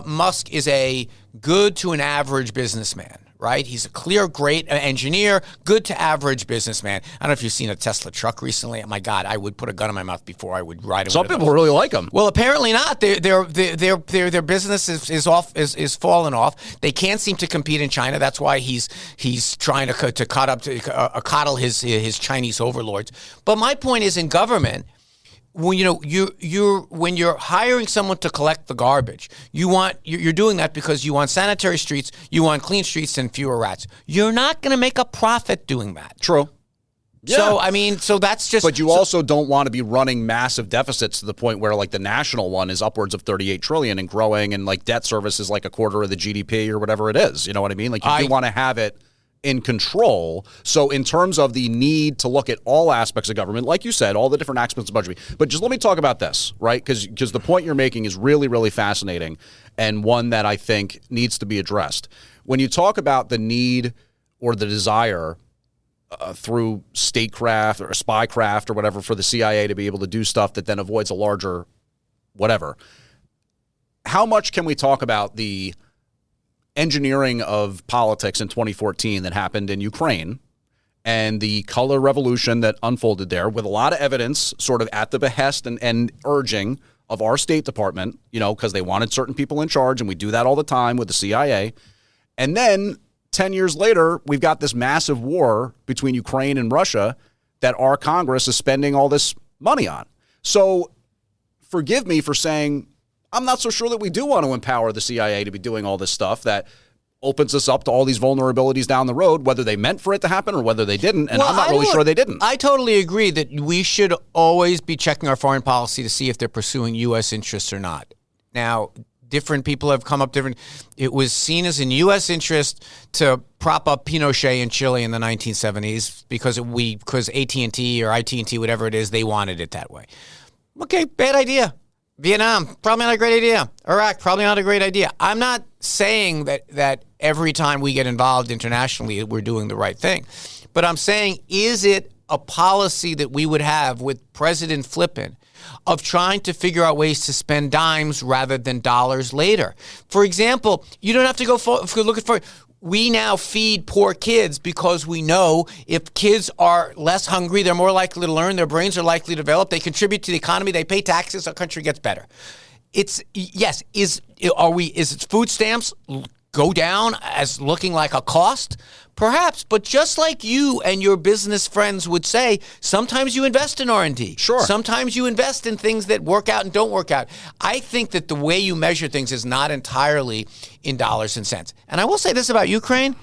Musk is a good to an average businessman, right? He's a clear, great engineer, good to average businessman. I don't know if you've seen a Tesla truck recently. Oh my God, I would put a gun in my mouth before I would ride it. Some people really like him. Well, apparently not. Their business is falling off. They can't seem to compete in China. That's why he's trying to coddle his Chinese overlords. But my point is, in government, when you're hiring someone to collect the garbage, you're doing that because you want sanitary streets, you want clean streets and fewer rats. You're not going to make a profit doing that. True. Yeah. So that's just. But you also don't want to be running massive deficits to the point where like the national one is upwards of $38 trillion and growing, and like debt service is like a quarter of the GDP or whatever it is. You know what I mean? Like you do want to have it in control. So in terms of the need to look at all aspects of government, like you said, all the different aspects of budget. But just let me talk about this, right? Because the point you're making is really, really fascinating, and one that I think needs to be addressed. When you talk about the need or the desire through statecraft or spycraft or whatever for the CIA to be able to do stuff that then avoids a larger whatever, how much can we talk about the engineering of politics in 2014 that happened in Ukraine and the color revolution that unfolded there, with a lot of evidence sort of at the behest and urging of our State Department, because they wanted certain people in charge, and we do that all the time with the CIA. And then 10 years later, we've got this massive war between Ukraine and Russia that our Congress is spending all this money on. So forgive me for saying I'm not so sure that we do want to empower the CIA to be doing all this stuff that opens us up to all these vulnerabilities down the road, whether they meant for it to happen or whether they didn't. And I'm not really sure they didn't. I totally agree that we should always be checking our foreign policy to see if they're pursuing U.S. interests or not. Now, different people have come up different. It was seen as in U.S. interest to prop up Pinochet in Chile in the 1970s because AT&T or IT&T, whatever it is, they wanted it that way. Okay, bad idea. Vietnam, probably not a great idea. Iraq, probably not a great idea. I'm not saying that every time we get involved internationally, we're doing the right thing. But I'm saying, is it a policy that we would have with President Flippin of trying to figure out ways to spend dimes rather than dollars later? For example, you don't have to go looking for. We now feed poor kids because we know if kids are less hungry, they're more likely to learn, their brains are likely to develop, they contribute to the economy, they pay taxes, our country gets better. Is food stamps go down as looking like a cost? Perhaps, but just like you and your business friends would say, sometimes you invest in R&D. Sure. Sometimes you invest in things that work out and don't work out. I think that the way you measure things is not entirely in dollars and cents. And I will say this about Ukraine.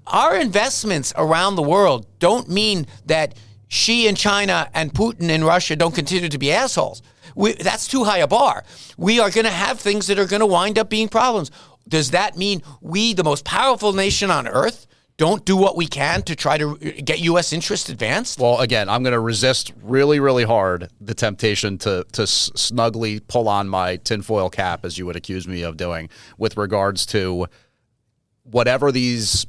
Our investments around the world don't mean that Xi in China and Putin in Russia don't continue to be assholes. That's too high a bar. We are going to have things that are going to wind up being problems. Does that mean we, the most powerful nation on earth, don't do what we can to try to get U.S. interests advanced? Well, again, I'm going to resist really, really hard the temptation to snugly pull on my tinfoil cap, as you would accuse me of doing, with regards to whatever these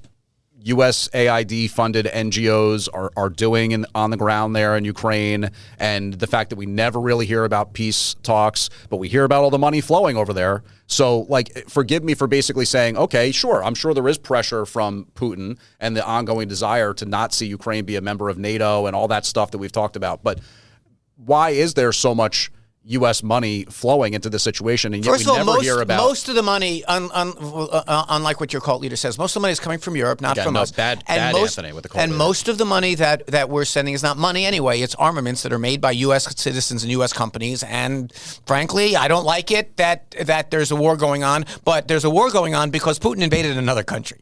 USAID-funded NGOs are doing on the ground there in Ukraine, and the fact that we never really hear about peace talks, but we hear about all the money flowing over there. So, like, forgive me for basically saying, okay, sure, I'm sure there is pressure from Putin and the ongoing desire to not see Ukraine be a member of NATO and all that stuff that we've talked about. But why is there so much U.S. money flowing into this situation, and yet First we of all, never hear about... most of the money, unlike what your cult leader says, most of the money is coming from Europe, not from us. Bad Anthony with the cult and leader. most of the money that we're sending is not money anyway. It's armaments that are made by U.S. citizens and U.S. companies. And frankly, I don't like it that there's a war going on, but there's a war going on because Putin invaded another country.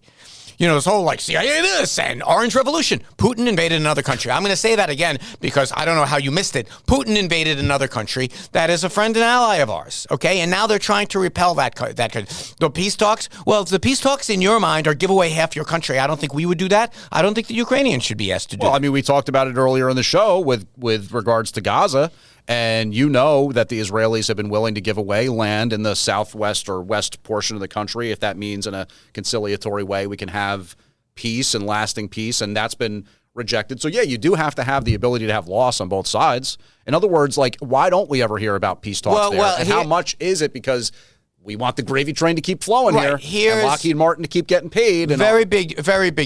You know, this whole like CIA this and Orange Revolution. Putin invaded another country. I'm going to say that again because I don't know how you missed it. Putin invaded another country that is a friend and ally of ours, okay? And now they're trying to repel that country. The peace talks, well, if the peace talks in your mind are give away half your country, I don't think we would do that. I don't think the Ukrainians should be asked to do Well, that. I mean, we talked about it earlier in the show with regards to Gaza. And you know that the Israelis have been willing to give away land in the southwest or west portion of the country if that means in a conciliatory way we can have peace and lasting peace, and that's been rejected. So, yeah, you do have to have the ability to have loss on both sides. In other words, like, why don't we ever hear about peace talks there? And how much is it? Because we want the gravy train to keep flowing here, and Lockheed Martin to keep getting paid. And very big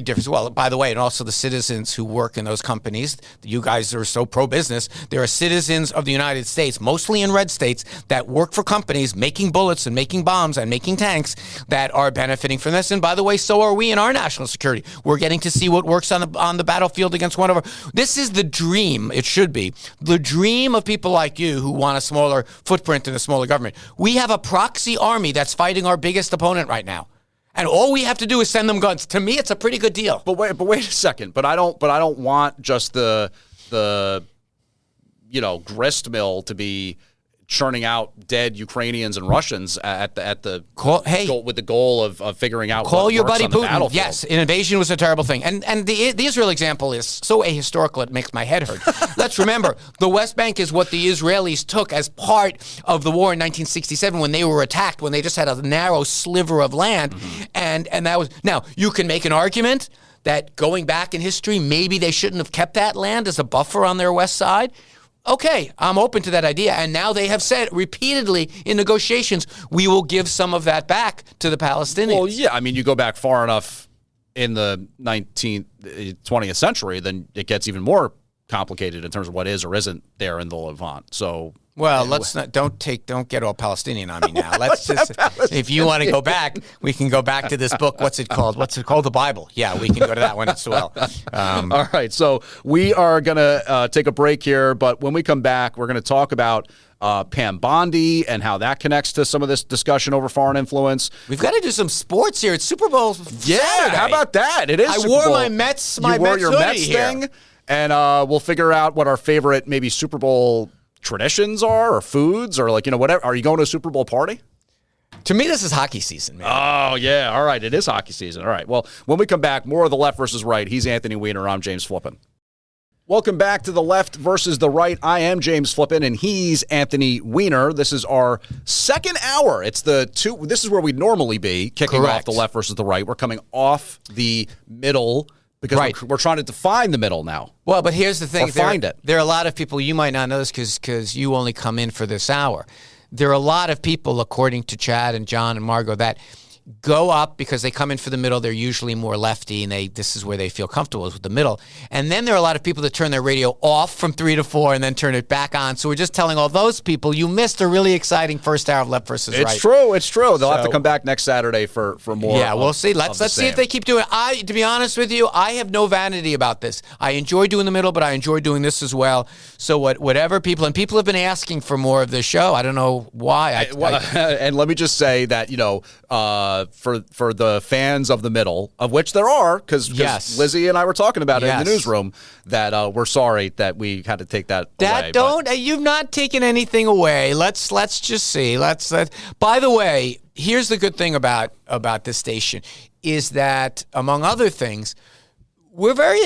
difference. Well, by the way, and also the citizens who work in those companies, you guys are so pro-business. There are citizens of the United States, mostly in red states, that work for companies making bullets and making bombs and making tanks that are benefiting from this. And by the way, so are we in our national security. We're getting to see what works on the battlefield against one of our... This is the dream, it should be, the dream of people like you who want a smaller footprint and a smaller government. We have a proxy army that's fighting our biggest opponent right now, and all we have to do is send them guns. To me, it's a pretty good deal. But wait a second. But I don't want just the grist mill to be churning out dead Ukrainians and Russians with the goal of figuring out call what your works buddy on the Putin. battlefield. Yes, an invasion was a terrible thing, and the Israel example is so ahistorical it makes my head hurt. Let's remember, the West Bank is what the Israelis took as part of the war in 1967 when they were attacked, when they just had a narrow sliver of land, and that was... Now, you can make an argument that going back in history, maybe they shouldn't have kept that land as a buffer on their west side. Okay, I'm open to that idea. And now they have said repeatedly in negotiations, we will give some of that back to the Palestinians. Well, yeah, I mean, you go back far enough in the 20th century, then it gets even more complicated in terms of what is or isn't there in the Levant. So... Well, let's not don't get all Palestinian on me now. Let's just, if you want to go back, we can go back to this book. What's it called? The Bible. Yeah, we can go to that one as well. All right, so we are gonna take a break here, but when we come back, we're gonna talk about Pam Bondi and how that connects to some of this discussion over foreign influence. We've got to do some sports here. It's Super Bowl Saturday. How about that? It is. I Super wore Bowl. my Mets. You wore your Mets here. thing, and we'll figure out what our favorite maybe Super Bowl traditions are, or foods, or whatever. Are you going to a Super Bowl party? To me, this is hockey season, man. Oh, yeah. All right. It is hockey season. All right. Well, when we come back, more of the left versus right. He's Anthony Weiner. I'm James Flippin. Welcome back to the left versus the right. I am James Flippin, and he's Anthony Weiner. This is our second hour. This is where we'd normally be, kicking off the left versus the right. We're coming off the middle because we're trying to define the middle now. Well, but here's the thing. There are a lot of people, you might not know this because you only come in for this hour. There are a lot of people, according to Chad and John and Margot, that go up because they come in for the middle. They're usually more lefty, and this is where they feel comfortable, is with the middle. And then there are a lot of people that turn their radio off from 3 to 4 and then turn it back on. So we're just telling all those people you missed a really exciting first hour of left versus right. It's true. They'll have to come back next Saturday for more. Yeah, we'll see. Let's see if they keep doing it. To be honest with you, I have no vanity about this. I enjoy doing the middle, but I enjoy doing this as well. So whatever people have been asking for more of this show. I don't know why. And let me just say that for the fans of the middle, of which there are, because Lizzie and I were talking about it in the newsroom, that we're sorry that we had to take that away. You've not taken anything away. Let's just see. By the way, here's the good thing about this station is that, among other things, we're very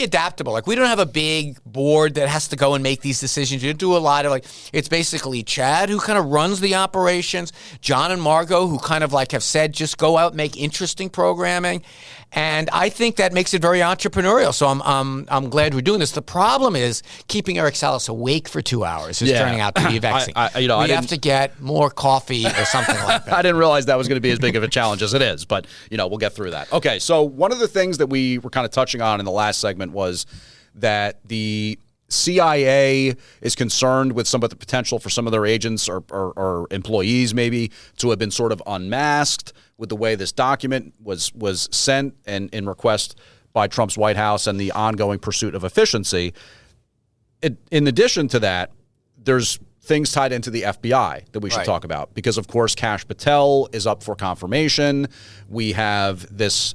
adaptable. Like, we don't have a big board that has to go and make these decisions. You do a lot of, it's basically Chad who kind of runs the operations, John and Margot who kind of have said, just go out and make interesting programming. And I think that makes it very entrepreneurial. So I'm glad we're doing this. The problem is keeping Eric Salas awake for 2 hours is turning out to be vexing. We have to get more coffee or something like that. I didn't realize that was going to be as big of a challenge as it is, but we'll get through that. Okay, so one of the things that we were kind of touching on in the last segment was that the CIA is concerned with some of the potential for some of their agents or employees maybe to have been sort of unmasked with the way this document was sent and in request by Trump's White House and the ongoing pursuit of efficiency. In addition to that, there's things tied into the FBI that we should talk about because, of course, Kash Patel is up for confirmation. We have this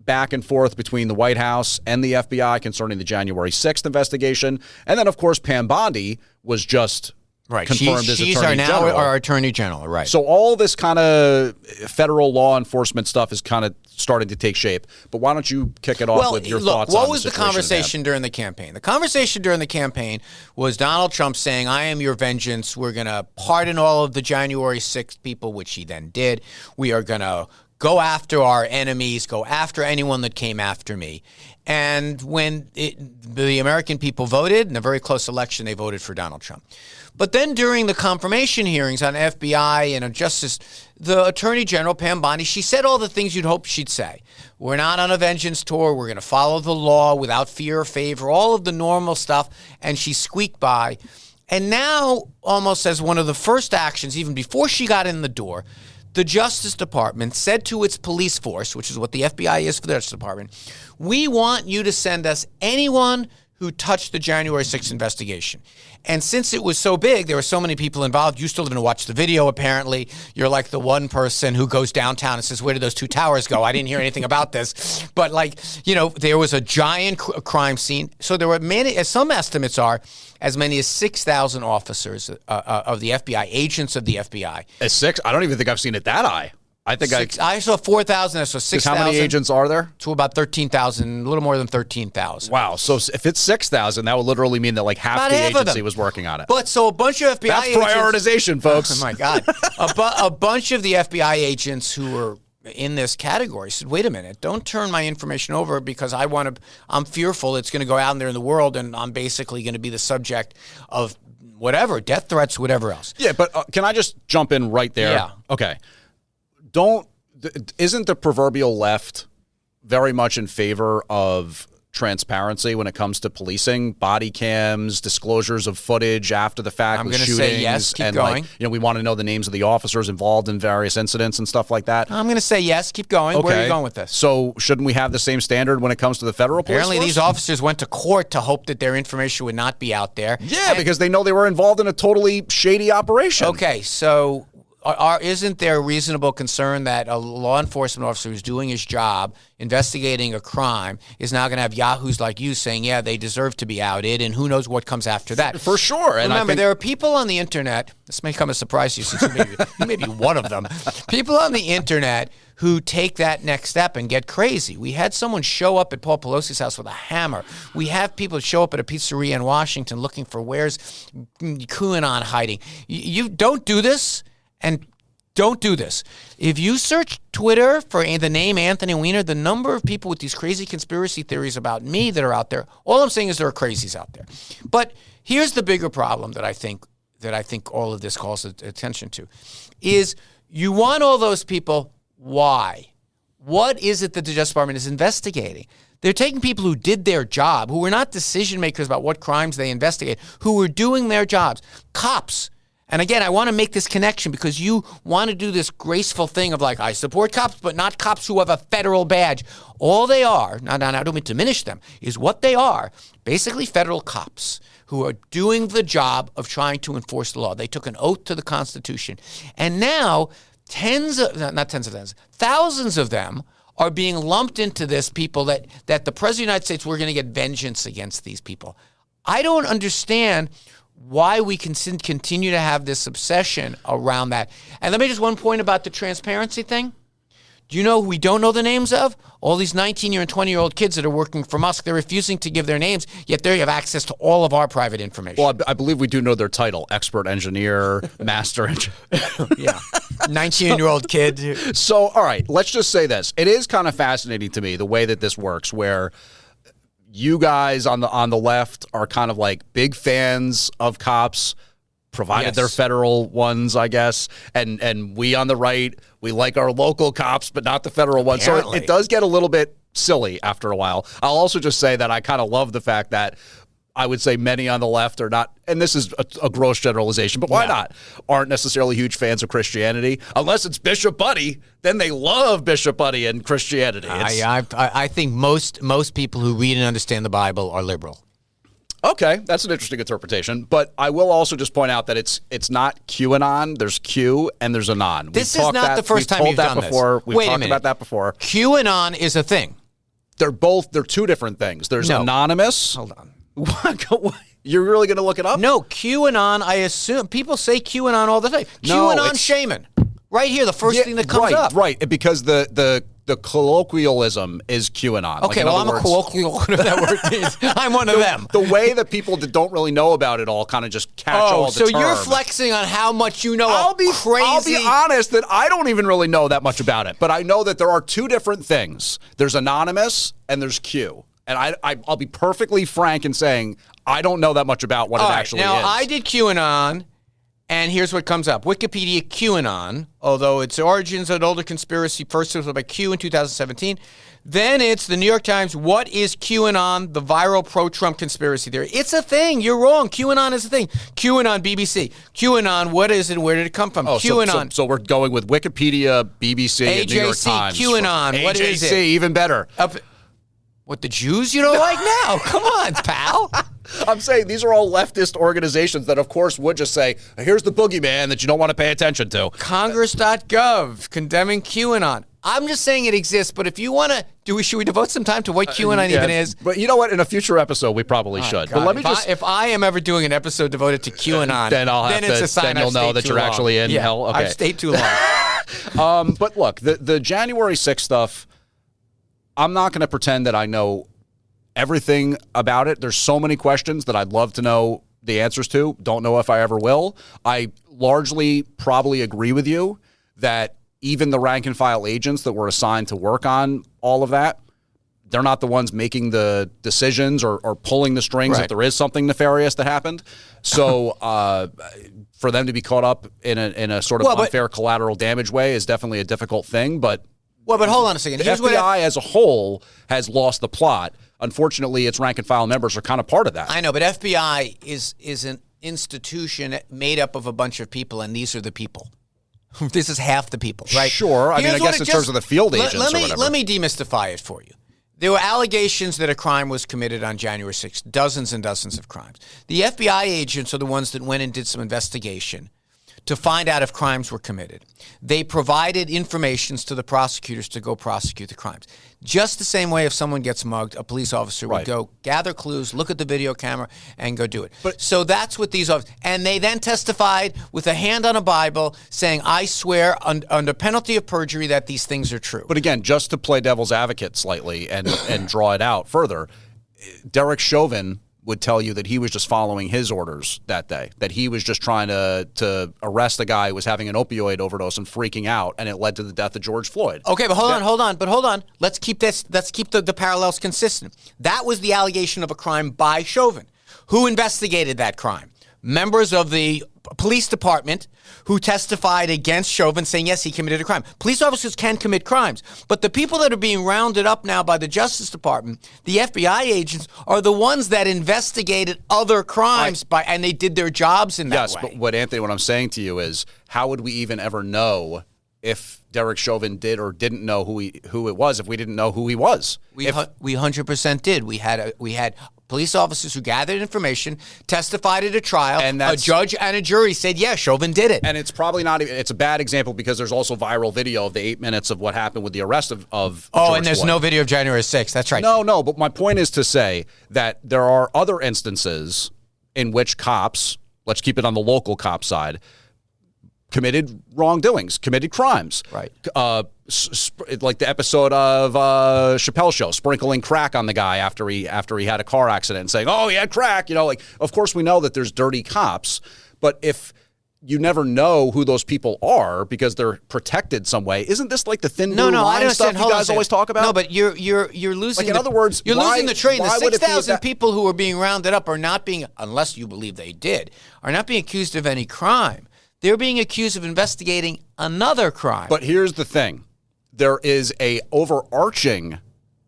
back and forth between the White House and the FBI concerning the January 6th investigation. And then, of course, Pam Bondi was just confirmed as Attorney General. She's our Attorney General, right. So all this kind of federal law enforcement stuff is kind of starting to take shape. But why don't you kick it off with your thoughts on what was the conversation during the campaign? The conversation during the campaign was Donald Trump saying, I am your vengeance. We're going to pardon all of the January 6th people, which he then did. We are going to go after our enemies, go after anyone that came after me. And when the American people voted, in a very close election, they voted for Donald Trump. But then during the confirmation hearings on FBI and on Justice, the Attorney General, Pam Bondi, she said all the things you'd hope she'd say. We're not on a vengeance tour. We're going to follow the law without fear or favor, all of the normal stuff. And she squeaked by. And now, almost as one of the first actions, even before she got in the door, the Justice Department said to its police force, which is what the FBI is for the Justice Department, we want you to send us anyone who touched the January 6th investigation. And since it was so big, there were so many people involved. You still didn't watch the video, apparently. You're like the one person who goes downtown and says, where did those two towers go? I didn't hear anything about this. But there was a giant crime scene. So there were many, as some estimates are, as many as 6,000 officers of the FBI, agents of the FBI. As six? I don't even think I've seen it that high. I think I saw 4,000. I saw 6,000. How many agents are there? To about 13,000, a little more than 13,000. Wow. So if it's 6,000, that would literally mean that half about the agency was working on it. But so a bunch of FBI agents. That's prioritization, folks. Oh, my God. A bunch of the FBI agents who were in this category said, wait a minute, don't turn my information over because I'm fearful it's going to go out there in the world and I'm basically going to be the subject of whatever, death threats, whatever else. Yeah, but can I just jump in right there? Yeah. Okay. Isn't the proverbial left very much in favor of transparency when it comes to policing, body cams, disclosures of footage after the fact I'm with going to shootings? say yes, keep and going. We want to know the names of the officers involved in various incidents and stuff like that. I'm going to say yes, keep going. Okay. Where are you going with this? So shouldn't we have the same standard when it comes to the federal police Apparently force? these officers went to court to hope that their information would not be out there. Yeah, because they know they were involved in a totally shady operation. Okay, so isn't there a reasonable concern that a law enforcement officer who's doing his job, investigating a crime, is now going to have yahoos like you saying, yeah, they deserve to be outed, and who knows what comes after that? For sure. And remember, there are people on the internet, this may come as a surprise to you since you may be one of them, people on the internet who take that next step and get crazy. We had someone show up at Paul Pelosi's house with a hammer. We have people show up at a pizzeria in Washington looking for where's QAnon hiding. You don't do this. And don't do this. If you search Twitter for the name Anthony Weiner, the number of people with these crazy conspiracy theories about me that are out there, all I'm saying is there are crazies out there. But here's the bigger problem that I think all of this calls attention to, is you want all those people. Why? What is it that the Justice Department is investigating? They're taking people who did their job, who were not decision makers about what crimes they investigate, who were doing their jobs, cops. And again, I want to make this connection because you want to do this graceful thing of I support cops, but not cops who have a federal badge. All they are, I don't mean to diminish them, is what they are, basically federal cops who are doing the job of trying to enforce the law. They took an oath to the Constitution. And now thousands of them are being lumped into this people that the President of the United States, we're going to get vengeance against these people. I don't understand why we can continue to have this obsession around that. And let me just one point about the transparency thing. Do you know who we don't know the names of? All these 19-year and 20-year-old kids that are working for Musk. They're refusing to give their names, yet they have access to all of our private information. Well, I believe we do know their title: expert engineer, master engineer. Yeah, 19-year-old kid. So, all right, let's just say this. It is kind of fascinating to me the way that this works, where you guys on the left are kind of like big fans of cops, provided they're federal ones, I guess, and we on the right, we like our local cops, but not the federal ones. Apparently. So it does get a little bit silly after a while. I'll also just say that I kind of love the fact that I would say many on the left are not, and this is a gross generalization, but why not, aren't necessarily huge fans of Christianity. Unless it's Bishop Buddy, then they love Bishop Buddy and Christianity. I think most people who read and understand the Bible are liberal. Okay, that's an interesting interpretation. But I will also just point out that it's not QAnon. There's Q and there's Anon. This is not the first time you've done this. We've talked about that before. QAnon is a thing. They're two different things. There's Anonymous. Hold on. What? You're really going to look it up? No, QAnon, I assume, people say QAnon all the time. QAnon shaman. Right here, the first thing that comes up. Right, because the colloquialism is QAnon. Okay, I'm a colloquial, whatever that word means. I'm one of them. The way that people that don't really know about it all kind of just catch all the so term. you're flexing on how much you know. I'll be crazy. honest that I don't even really know that much about it, but I know that there are two different things. There's Anonymous and there's Q. And I'll be perfectly frank in saying I don't know that much about what it actually is. Now, I did QAnon, and here's what comes up. Wikipedia QAnon, although its origins an older conspiracy, first it was by Q in 2017. Then it's the New York Times, what is QAnon, the viral pro-Trump conspiracy theory? It's a thing. You're wrong. QAnon is a thing. QAnon, BBC. QAnon, what is it? Where did it come from? QAnon. So we're going with Wikipedia, BBC, and New York Times. QAnon, what is it? AJC, even better. What, the Jews you don't like now? Come on, pal. I'm saying these are all leftist organizations that, of course, would just say, here's the boogeyman that you don't want to pay attention to. Congress.gov, condemning QAnon. I'm just saying it exists, but if you want to, should we devote some time to what QAnon even is? But you know what? In a future episode, we probably should. God. But let me if I am ever doing an episode devoted to QAnon, then it's a sign you'll know that you're actually in hell. Okay. I've stayed too long. But look, the January 6th stuff, I'm not going to pretend that I know everything about it. There's so many questions that I'd love to know the answers to. Don't know if I ever will. I largely probably agree with you that even the rank and file agents that were assigned to work on all of that, they're not the ones making the decisions or pulling the strings if there is something nefarious that happened. So for them to be caught up in a sort of unfair collateral damage way is definitely a difficult thing. But hold on a second. The FBI as a whole has lost the plot. Unfortunately, its rank and file members are kind of part of that. I know, but FBI is an institution made up of a bunch of people, and these are the people. This is half the people, right? Sure. I guess in terms of the field agents or whatever. Let me demystify it for you. There were allegations that a crime was committed on January 6th, dozens and dozens of crimes. The FBI agents are the ones that went and did some investigation to find out if crimes were committed. They provided informations to the prosecutors to go prosecute the crimes. Just the same way if someone gets mugged, a police officer would go gather clues, look at the video camera, and go do it. So that's what these officers... And they then testified with a hand on a Bible saying, I swear under penalty of perjury that these things are true. But again, just to play devil's advocate slightly and draw it out further, Derek Chauvin would tell you that he was just following his orders that day, that he was just trying to arrest a guy who was having an opioid overdose and freaking out, and it led to the death of George Floyd. Okay, but hold on. Let's keep the parallels consistent. That was the allegation of a crime by Chauvin. Who investigated that crime? Members of the police department who testified against Chauvin saying, yes, he committed a crime. Police officers can commit crimes, but the people that are being rounded up now by the Justice Department, the FBI agents, are the ones that investigated other crimes and they did their jobs in that way. Yes, but what I'm saying to you is, how would we even ever know if Derek Chauvin did or didn't know who it was if we didn't know who he was? We 100% did. We had police officers who gathered information, testified at a trial, and a judge and a jury said, yeah, Chauvin did it. And it's probably not even, it's a bad example because there's also viral video of the 8 minutes of what happened with the arrest of George and there's Floyd. No video of January 6th. That's right. No, but my point is to say that there are other instances in which cops, let's keep it on the local cop side, committed wrongdoings, committed crimes. Right. like the episode of Chappelle's Show, sprinkling crack on the guy after he had a car accident and saying, "Oh, he had crack." Like, of course we know that there's dirty cops, but if you never know who those people are because they're protected some way. Isn't this like the thin blue line stuff you guys always talk about? No, but you're losing. Like, in other words, you're losing the train. The 6,000 people people who are being rounded up are not being, unless you believe they did, are not being accused of any crime. They're being accused of investigating another crime. But here's the thing: there is a overarching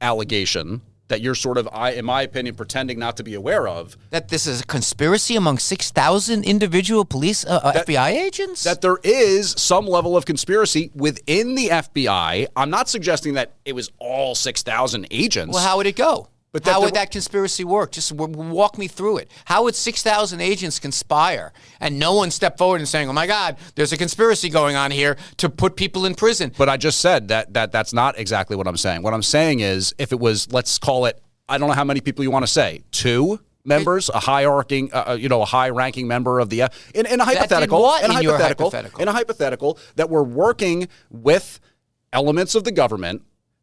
allegation that you're sort of, in my opinion, pretending not to be aware of. That this is a conspiracy among 6,000 individual police, FBI agents? That there is some level of conspiracy within the FBI. I'm not suggesting that it was all 6,000 agents. Well, how would it go? But how would that conspiracy work? Just walk me through it. How would 6,000 agents conspire and no one step forward and saying, "Oh my God, there's a conspiracy going on here to put people in prison"? But I just said that's not exactly what I'm saying. What I'm saying is, if it was, let's call it, I don't know how many people you want to say, 2 members, a high-ranking member of the in a hypothetical, in a hypothetical that we're working with elements of the government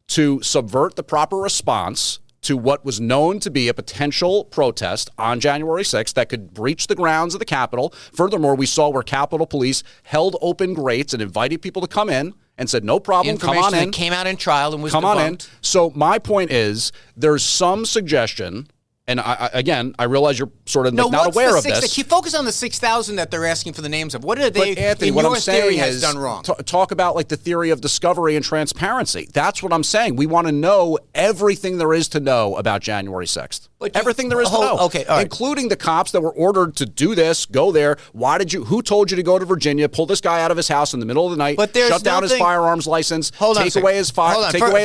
to subvert the proper response to what was known to be a potential protest on January 6th that could breach the grounds of the Capitol. Furthermore, we saw where Capitol Police held open grates and invited people to come in and said, "No problem, come on in." That came out in trial and was come debunked. on in. So my point is, there's some suggestion. And I realize you're sort of not aware of this. You focus on the 6,000 that they're asking for the names of. What are they, but Anthony, in what your I'm saying theory, has is, done wrong? Talk about like the theory of discovery and transparency. That's what I'm saying. We want to know everything there is to know about January 6th. Everything there is to know. Okay, all right. Including the cops that were ordered to do this, go there. Who told you to go to Virginia, pull this guy out of his house in the middle of the night, shut down his firearms license, take away his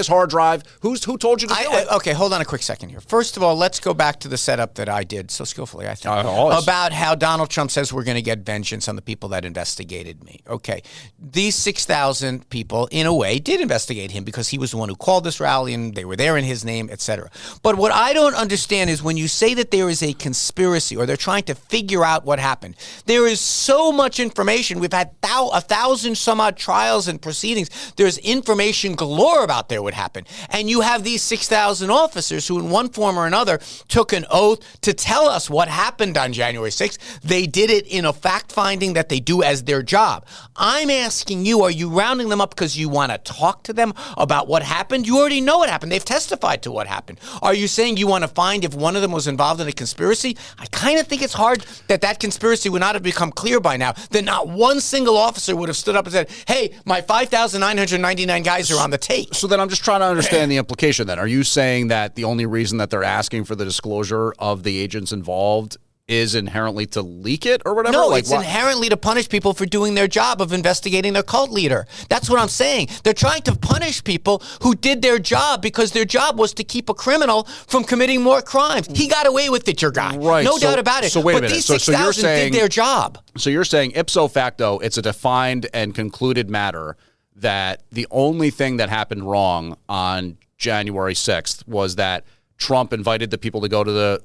hard drive? Who told you to do it? Okay, hold on a quick second here. First of all, let's go back to the setup that I did so skillfully, I think, about how Donald Trump says we're going to get vengeance on the people that investigated me. Okay, these 6,000 people, in a way, did investigate him because he was the one who called this rally and they were there in his name, etc. But what I don't understand is when you say that there is a conspiracy or they're trying to figure out what happened, there is so much information. We've had 1,000 some odd trials and proceedings. There's information galore about what happened. And you have these 6,000 officers who in one form or another took an oath to tell us what happened on January 6th. They did it in a fact-finding that they do as their job. I'm asking you, are you rounding them up because you want to talk to them about what happened? You already know what happened. They've testified to what happened. Are you saying you want to find if one of them was involved in a conspiracy? I kind of think it's hard that conspiracy would not have become clear by now, that not one single officer would have stood up and said, "Hey, my 5,999 guys are on the take." So then I'm just trying to understand the implication then. Are you saying that the only reason that they're asking for the disclosure of the agents involved is inherently to leak it or whatever? No, it's inherently to punish people for doing their job of investigating their cult leader. That's what I'm saying. They're trying to punish people who did their job because their job was to keep a criminal from committing more crimes. He got away with it, your guy. Right. No doubt about it. So wait a minute. But these 6,000 did their job. So you're saying ipso facto, it's a defined and concluded matter that the only thing that happened wrong on January 6th was that Trump invited the people to go to the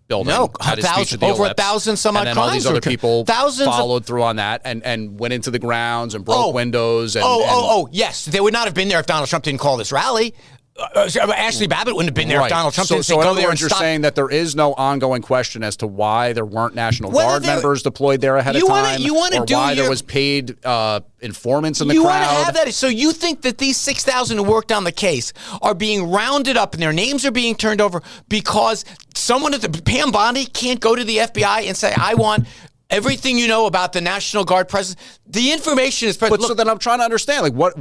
building. No, over 1,000 some odd crimes. And then all these other people followed through on that and went into the grounds and broke windows. Yes. They would not have been there if Donald Trump didn't call this rally. Ashley Babbitt wouldn't have been there if Donald Trump didn't say go there and stop. You're saying that there is no ongoing question as to why there weren't National Guard members deployed there ahead of time, or why there was paid informants in the crowd. You want to have that. So you think that these 6,000 who worked on the case are being rounded up and their names are being turned over because someone at the Pam Bondi can't go to the FBI and say, "I want everything you know about the National Guard presence." The information is present. But so then I'm trying to understand, like, what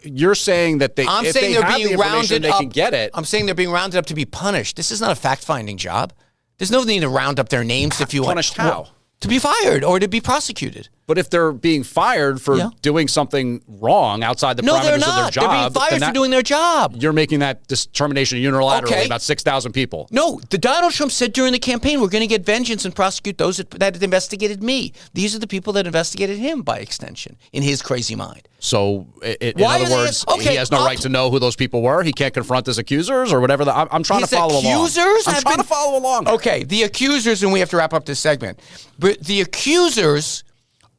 you're saying that they, I'm if saying they they're have being the information, rounded they up. can get it. I'm saying they're being rounded up to be punished. This is not a fact-finding job. There's no need to round up their names if you want. Punished how? To be fired or to be prosecuted. But if they're being fired for doing something wrong outside the parameters of their job, they're being fired for doing their job. You're making that determination unilaterally about 6,000 people. No, Donald Trump said during the campaign, we're going to get vengeance and prosecute those that investigated me. These are the people that investigated him by extension, in his crazy mind. So, in other words, he has no right to know who those people were? He can't confront his accusers or whatever? I'm trying to follow along. I'm trying to follow along. Okay, the accusers, and we have to wrap up this segment, but the accusers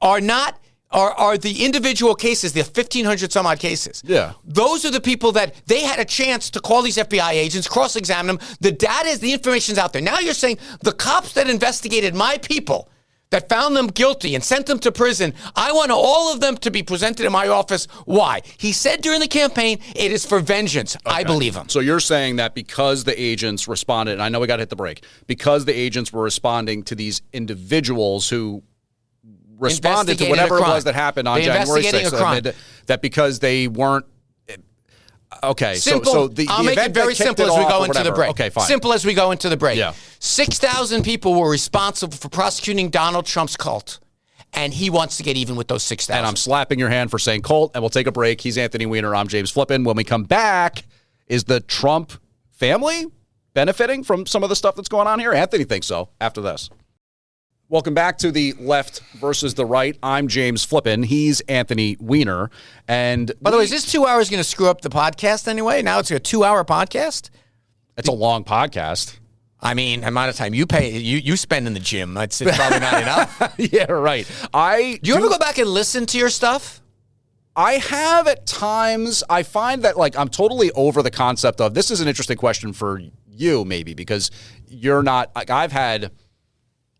are not are the individual cases, the 1,500 some odd cases. Yeah. Those are the people that they had a chance to call these FBI agents, cross-examine them. The data is, the information's out there. Now you're saying the cops that investigated my people, that found them guilty and sent them to prison, I want all of them to be presented in my office. Why? He said during the campaign, it is for vengeance. Okay. I believe him. So you're saying that because the agents responded, and I know we got to hit the break, because the agents were responding to these individuals who responded to whatever it was that happened on January 6th, that because they weren't okay. Simple. So the I'll make it very simple as we go into the break. Okay, fine. Simple as we go into the break. Yeah. 6,000 people were responsible for prosecuting Donald Trump's cult, and he wants to get even with those 6,000. And I'm slapping your hand for saying cult, and we'll take a break. He's Anthony Weiner. I'm James Flippin. When we come back, is the Trump family benefiting from some of the stuff that's going on here? Anthony thinks so after this. Welcome back to the left versus the right. I'm James Flippin. He's Anthony Weiner. And by the way, is this 2 hours going to screw up the podcast anyway? Now it's a 2-hour podcast? It's a long podcast. I mean, the amount of time you spend in the gym, it's probably not enough. Yeah, right. Do you ever go back and listen to your stuff? I have at times. I find that I'm totally over the concept of, this is an interesting question for you maybe, because you're not, I've had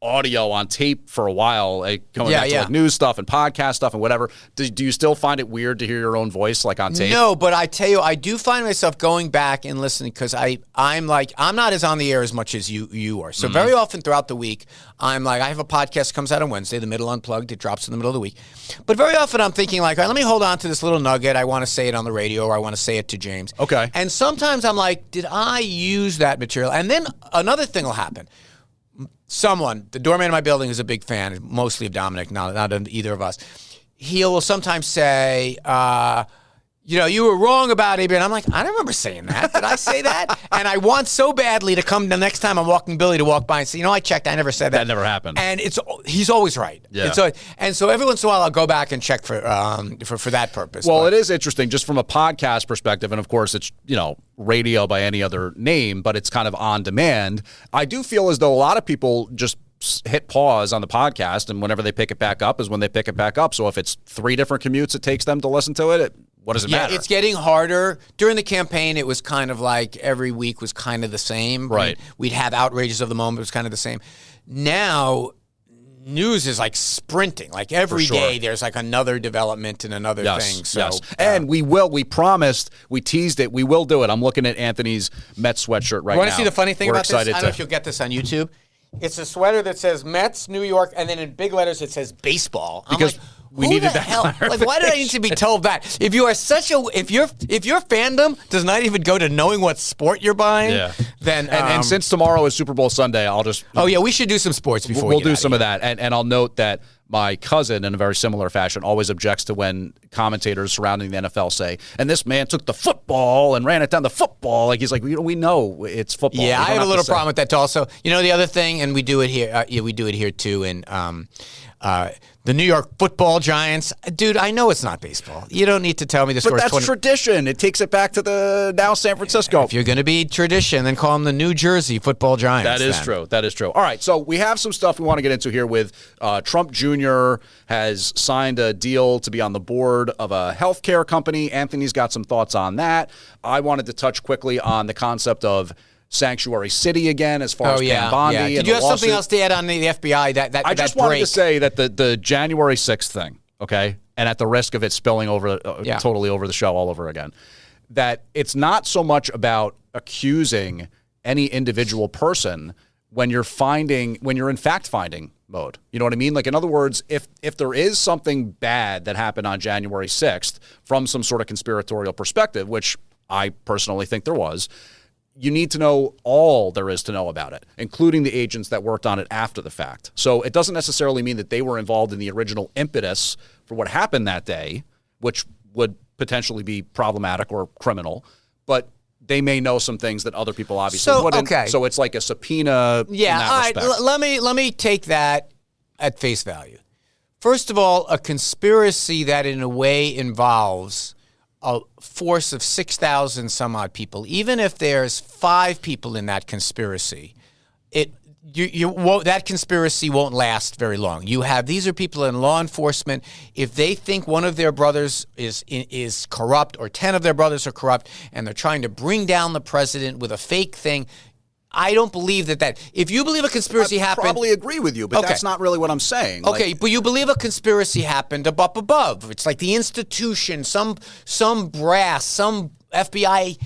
audio on tape for a while, going back to news stuff and podcast stuff and whatever. Do you still find it weird to hear your own voice on tape? No, but I tell you, I do find myself going back and listening because I'm not as on the air as much as you are. So very often throughout the week, I have a podcast that comes out on Wednesday, The Middle Unplugged. It drops in the middle of the week. But very often I'm thinking all right, let me hold on to this little nugget. I want to say it on the radio, or I want to say it to James. Okay. And sometimes I'm like, did I use that material? And then another thing will happen. Someone, the doorman in my building, is a big fan, mostly of Dominic, not either of us. He will sometimes say, you were wrong about it. And I'm like, I don't remember saying that. Did I say that? And I want so badly to come the next time I'm walking Billy to walk by and say, I checked. I never said that. That never happened. And he's always right. Yeah. And so every once in a while I'll go back and check for that purpose. Well, it is interesting just from a podcast perspective. And of course it's, radio by any other name, but it's kind of on demand. I do feel as though a lot of people just hit pause on the podcast, and whenever they pick it back up is when they pick it back up. So if it's 3 different commutes it takes them to listen to it, what does it matter? It's getting harder. During the campaign, it was kind of like every week was kind of the same. Right. We'd have outrages of the moment. It was kind of the same. Now, news is like sprinting. Like every day there's another development and another thing. So, yes. And we promised, we teased it, we will do it. I'm looking at Anthony's Mets sweatshirt right now. You want to see the funny thing about this? I don't know to if you'll get this on YouTube. It's a sweater that says Mets, New York, and then in big letters it says baseball. Because we needed that hell? Why did I need to be told that? If you are if your fandom does not even go to knowing what sport you're buying, then and since tomorrow is Super Bowl Sunday, I'll just we should do some sports before we'll do some of that, and I'll note that my cousin, in a very similar fashion, always objects to when commentators surrounding the NFL say, and this man took the football and ran it down the football. He's like, we know it's football. Yeah, I have a little problem with that also. The other thing, and we do it here, we do it here too, in the New York Football Giants. Dude, I know it's not baseball. You don't need to tell me the score. But that's tradition. It takes it back to the now San Francisco. If you're going to be tradition, then call them the New Jersey Football Giants. That is true. That is true. All right, so we have some stuff we want to get into here with Trump Jr. has signed a deal to be on the board of a healthcare company. Anthony's got some thoughts on that. I wanted to touch quickly on the concept of Sanctuary City again, as far as Pam Bondi. Yeah. Did you have something else to add on the FBI? I just wanted to say that the January 6th thing, okay, and at the risk of it spilling over totally over the show all over again, that it's not so much about accusing any individual person when you're in fact-finding mode. You know what I mean? In other words, if there is something bad that happened on January 6th from some sort of conspiratorial perspective, which I personally think there was, you need to know all there is to know about it, including the agents that worked on it after the fact. So it doesn't necessarily mean that they were involved in the original impetus for what happened that day, which would potentially be problematic or criminal, but they may know some things that other people obviously wouldn't. Okay. So it's like a subpoena. Yeah, in that respect. Let me take that at face value. First of all, a conspiracy that in a way involves a force of 6,000 some odd people, even if there's 5 people in that conspiracy, you won't, that conspiracy won't last very long. These are people in law enforcement. If they think one of their brothers is corrupt, or 10 of their brothers are corrupt, and they're trying to bring down the president with a fake thing, I don't believe that. If you believe a conspiracy happened, I probably agree with you, but okay. that's not really what I'm saying. Okay, but you believe a conspiracy happened up above. It's like the institution, some brass, some FBI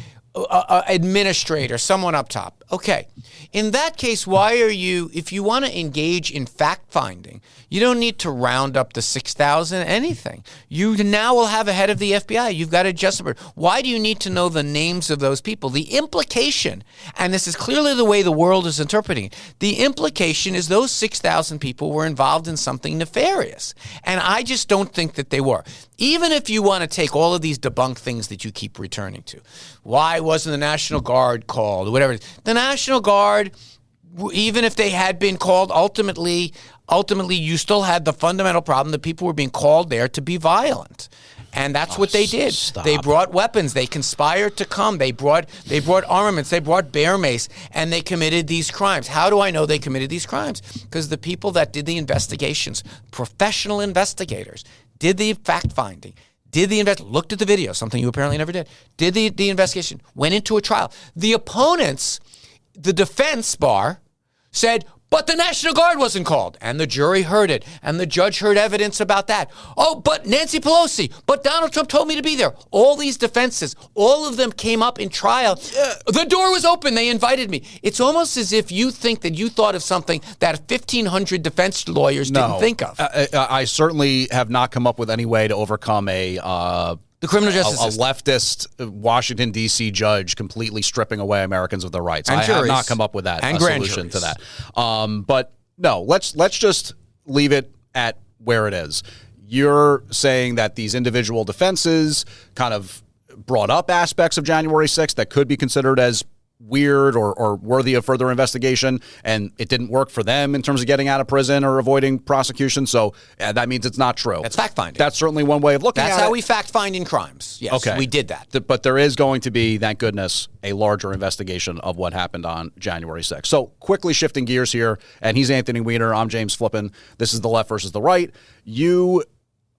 administrator, someone up top. Okay. In that case, if you want to engage in fact-finding, you don't need to round up the 6,000 anything. You now will have a head of the FBI. You've got a justice. Why do you need to know the names of those people? The implication, and this is clearly the way the world is interpreting it, the implication is those 6,000 people were involved in something nefarious. And I just don't think that they were. Even if you want to take all of these debunked things that you keep returning to, why wasn't the National Guard called, or whatever it is. The National Guard, even if they had been called, ultimately, you still had the fundamental problem that people were being called there to be violent. And that's what they did. Stop. They brought weapons. They conspired to come. They brought armaments. They brought bear mace, and they committed these crimes. How do I know they committed these crimes? Because the people that did the investigations, professional investigators, did the fact-finding, looked at the video, something you apparently never did, did the investigation, went into a trial. The opponents, the defense bar, said, but the National Guard wasn't called. And the jury heard it. And the judge heard evidence about that. Oh, but Nancy Pelosi, but Donald Trump told me to be there. All these defenses, all of them came up in trial. The door was open. They invited me. It's almost as if you think that you thought of something that 1,500 defense lawyers didn't think of. I certainly have not come up with any way to overcome The criminal justice a system. leftist Washington, D.C. judge completely stripping away Americans of their rights. And I have not come up with that solution to that. But no, let's just leave it at where it is. You're saying that these individual defenses kind of brought up aspects of January 6th that could be considered as weird or worthy of further investigation, and it didn't work for them in terms of getting out of prison or avoiding prosecution. So that means it's not true. That's fact-finding. That's certainly one way of looking at it. That's how we fact-find in crimes. Yes, okay. We did that. But there is going to be, thank goodness, a larger investigation of what happened on January 6th. So quickly shifting gears here, and he's Anthony Weiner. I'm James Flippin. This is The Left versus the Right. You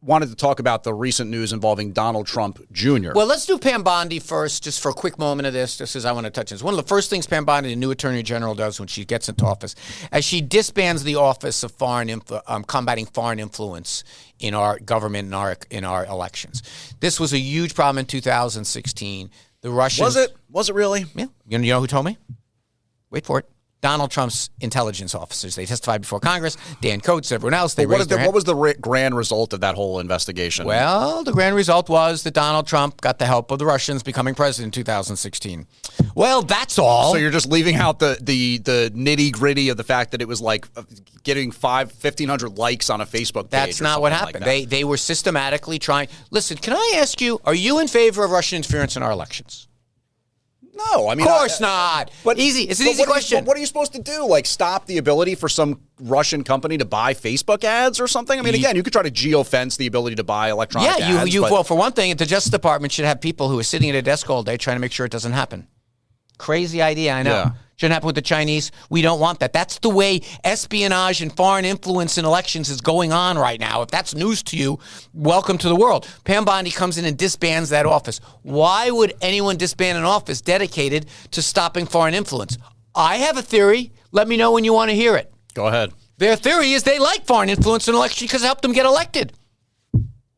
wanted to talk about the recent news involving Donald Trump Jr. Well, let's do Pam Bondi first, just for a quick moment of this, just as I want to touch on this. One of the first things Pam Bondi, the new Attorney General, does when she gets into office, as she disbands the Office of Combating Foreign Influence in our government, in our elections. This was a huge problem in 2016. The Russians... Was it really? Yeah. You know who told me? Wait for it. Donald Trump's intelligence officers. They testified before Congress. Dan Coates, everyone else. What was the grand result of that whole investigation? Well, the grand result was that Donald Trump got the help of the Russians becoming president in 2016. Well, that's all. So you're just leaving out the nitty gritty of the fact that it was like getting 1,500 likes on a Facebook page. That's not what happened. They were systematically trying. Listen, can I ask you, are you in favor of Russian interference in our elections? No, I mean, of course not. But easy. It's an easy question. What are you supposed to do? Like stop the ability for some Russian company to buy Facebook ads or something? I mean, again, you could try to geofence the ability to buy electronic ads. Well, for one thing, the Justice Department should have people who are sitting at a desk all day trying to make sure it doesn't happen. Crazy idea, I know. Yeah. Shouldn't happen with the Chinese. We don't want that. That's the way espionage and foreign influence in elections is going on right now. If that's news to you, welcome to the world. Pam Bondi comes in and disbands that office. Why would anyone disband an office dedicated to stopping foreign influence? I have a theory. Let me know when you want to hear it. Go ahead. Their theory is they like foreign influence in elections because it helped them get elected.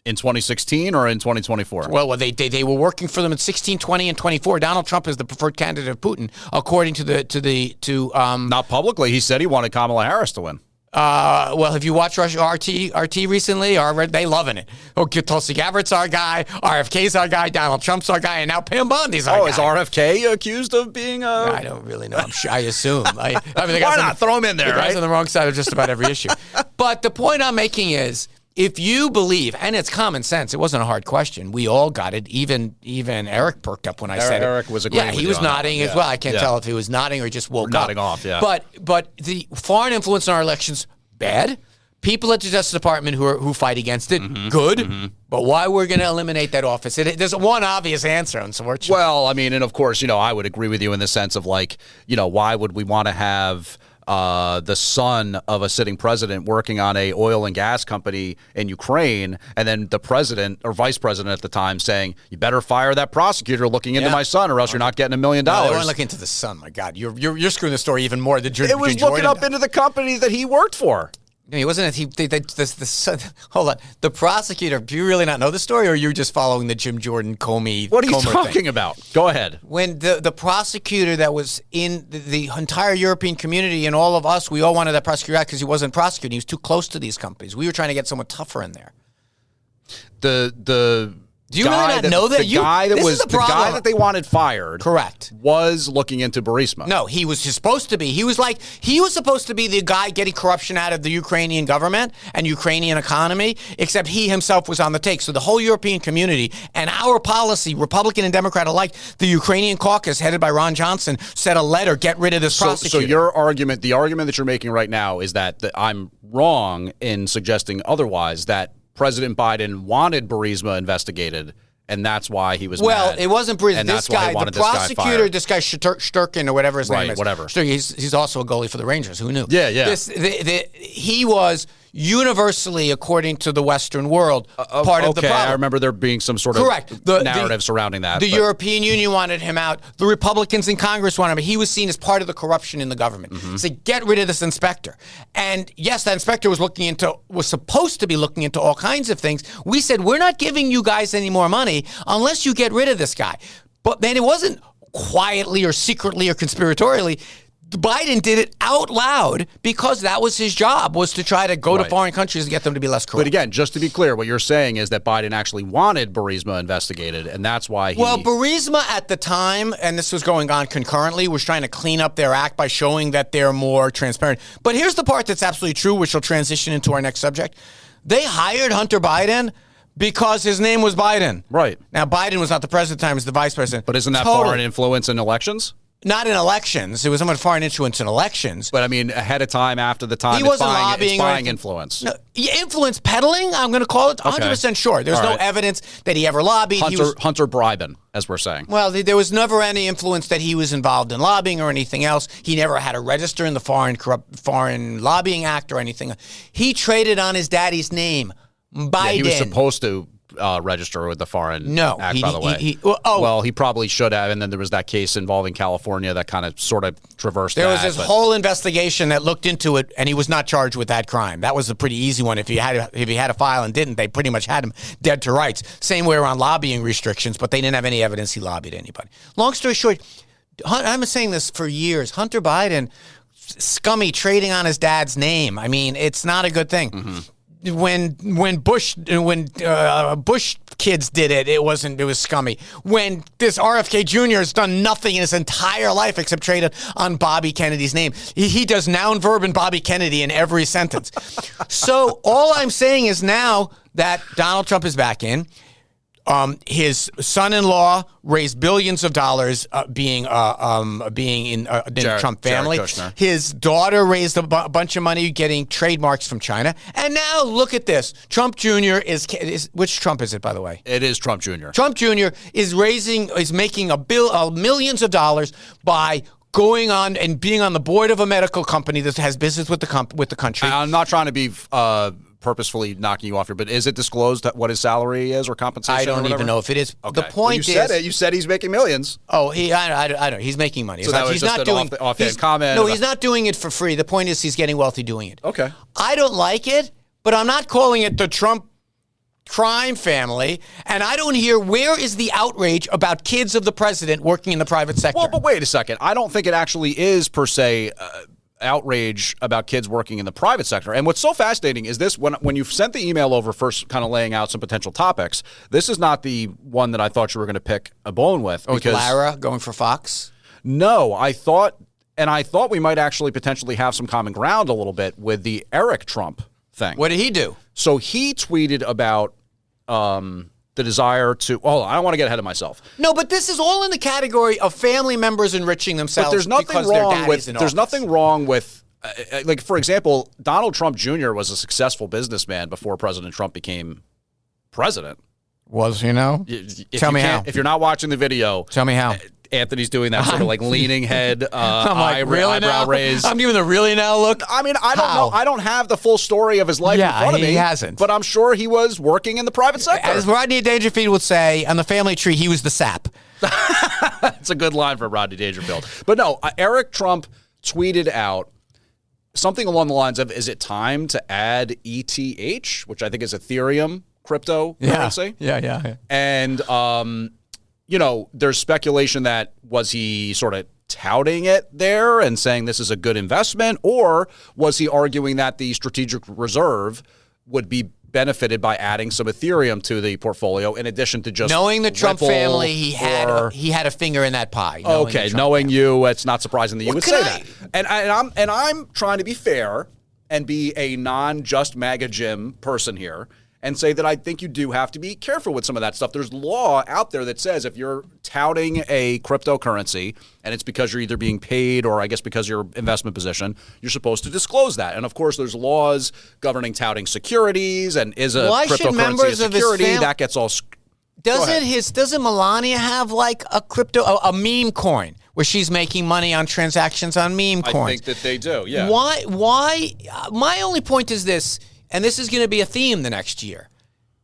In 2016 or in 2024? Well, they were working for them in 16, 20, and 24. Donald Trump is the preferred candidate of Putin, according to not publicly. He said he wanted Kamala Harris to win. Well, have you watched RT recently? They loving it. Okay, Tulsi Gabbard's our guy, RFK's our guy, Donald Trump's our guy, and now Pam Bondi's our guy. Oh, is RFK accused of being I don't really know. I'm sure. I assume. I mean, why not throw him in there? The guy's on the wrong side of just about every issue. But the point I'm making is, if you believe, and it's common sense, it wasn't a hard question. We all got it. Even Eric perked up when I said it. Eric was agreeing. Yeah, he was nodding as well. I can't tell if he was nodding or just woke up. Nodding off, yeah. But the foreign influence in our elections, bad. People at the Justice Department who fight against it, good. Mm-hmm. But why we're going to eliminate that office? There's one obvious answer, unfortunately. Well, I mean, and of course, I would agree with you in the sense of like, why would we want to have the son of a sitting president working on a oil and gas company in Ukraine, and then the president or vice president at the time saying, "You better fire that prosecutor looking into my son, or else you're not getting $1 million." No, they weren't looking into the son. My God, you're screwing the story even more. It was looking up into the company that he worked for. No, he wasn't. Hold on. The prosecutor. Do you really not know the story, or are you just following the Jim Jordan Comey? What are you Comer talking thing? about? Go ahead. When the prosecutor that was in the entire European community and all of us, we all wanted that prosecutor out because he wasn't prosecuting. He was too close to these companies. We were trying to get someone tougher in there. Do you really not know that? The guy that they wanted fired, correct, was looking into Burisma. No, he was supposed to be. He was supposed to be the guy getting corruption out of the Ukrainian government and Ukrainian economy, except he himself was on the take. So the whole European community and our policy, Republican and Democrat alike, the Ukrainian caucus headed by Ron Johnson, said a letter, get rid of this prosecutor. So your argument, the argument that you're making right now is that I'm wrong in suggesting otherwise, that President Biden wanted Burisma investigated, and that's why he was mad. It wasn't Burisma. And This guy, the prosecutor, this guy Shturkin or whatever his name is. Whatever. He's also a goalie for the Rangers. Who knew? Yeah. He was universally, according to the Western world, part of the problem. I remember there being some sort of narrative surrounding that. The European Union wanted him out. The Republicans in Congress wanted him. He was seen as part of the corruption in the government. So get rid of this inspector. And yes, that inspector was supposed to be looking into all kinds of things. We said, we're not giving you guys any more money unless you get rid of this guy. But then it wasn't quietly or secretly or conspiratorially. Biden did it out loud because that was his job, was to try to go to foreign countries and get them to be less corrupt. But again, just to be clear, what you're saying is that Biden actually wanted Burisma investigated, and that's why he... Well, Burisma at the time, and this was going on concurrently, was trying to clean up their act by showing that they're more transparent. But here's the part that's absolutely true, which will transition into our next subject. They hired Hunter Biden because his name was Biden. Right. Now, Biden was not the president at the time, he was the vice president. But isn't that foreign influence in elections? Not in elections. It was somewhat foreign influence in elections. But I mean, ahead of time, after the time, he wasn't lobbying. It's buying influence. No, influence peddling, I'm going to call it 100% sure. There's no evidence that he ever lobbied. Hunter bribing, as we're saying. Well, there was never any influence that he was involved in lobbying or anything else. He never had a register in the Foreign Lobbying Act or anything. He traded on his daddy's name, Biden. Yeah, he was supposed to register with the Foreign Act, by the way. Well, he probably should have, and then there was that case involving California that kind of sort of traversed There was this whole investigation that looked into it, and he was not charged with that crime. That was a pretty easy one. If he had a file and didn't, they pretty much had him dead to rights. Same way around lobbying restrictions, but they didn't have any evidence he lobbied anybody. Long story short, I've been saying this for years. Hunter Biden, scummy, trading on his dad's name. I mean, it's not a good thing. Mm-hmm. When Bush kids did it, it was scummy. When this RFK Jr. has done nothing in his entire life except trade on Bobby Kennedy's name, he does noun, verb, and Bobby Kennedy in every sentence. So all I'm saying is now that Donald Trump is back in. His son-in-law raised billions of dollars being in the Trump family. His daughter raised a bunch of money getting trademarks from China. And now look at this. Trump Jr. is which Trump is it, by the way? It is Trump Jr. Trump Jr. is making millions of dollars by going on and being on the board of a medical company that has business with the country. I'm not trying to be purposefully knocking you off here, but is it disclosed what his salary is or compensation? I don't even know if it is. Okay. The point you said it. You said he's making millions. Oh, I don't. He's making money. So he's not doing offhand comment. No, he's not doing it for free. The point is he's getting wealthy doing it. Okay. I don't like it, but I'm not calling it the Trump crime family, and I don't hear where is the outrage about kids of the president working in the private sector. Well, but wait a second. I don't think it actually is per se outrage about kids working in the private sector. And what's so fascinating is this, when you sent the email over first kind of laying out some potential topics, this is not the one that I thought you were going to pick a bone with. Oh, because Lara going for Fox? No, I thought we might actually potentially have some common ground a little bit with the Eric Trump thing. What did he do? So he tweeted about the desire to, I don't want to get ahead of myself. No, but this is all in the category of family members enriching themselves. But there's nothing wrong with, like, for example, Donald Trump Jr. was a successful businessman before President Trump became president. Was, Tell me how. If you're not watching the video. Tell me how. Anthony's doing that sort of like leaning head, I'm like, really eyebrow now? raise. I'm giving the really now look. I mean, I don't know. I don't have the full story of his life in front of me. He hasn't. But I'm sure he was working in the private sector. As Rodney Dangerfield would say, on the family tree, he was the sap. That's a good line for Rodney Dangerfield. But no, Eric Trump tweeted out something along the lines of, is it time to add ETH, which I think is Ethereum cryptocurrency? Yeah. And, there's speculation that was he sort of touting it there and saying this is a good investment, or was he arguing that the strategic reserve would be benefited by adding some Ethereum to the portfolio in addition to just knowing the Trump Ripple family, he had a finger in that pie. Knowing you, it's not surprising that you would say that. And I'm trying to be fair and be a non-just MAGA Jim person here and say that I think you do have to be careful with some of that stuff. There's law out there that says if you're touting a cryptocurrency and it's because you're either being paid or I guess because of your investment position, you're supposed to disclose that. And of course, there's laws governing touting securities and is a cryptocurrency a security that gets all. Doesn't Melania have like a crypto, a meme coin where she's making money on transactions on meme coins? I think that they do. Yeah. Why? My only point is this. And this is going to be a theme the next year.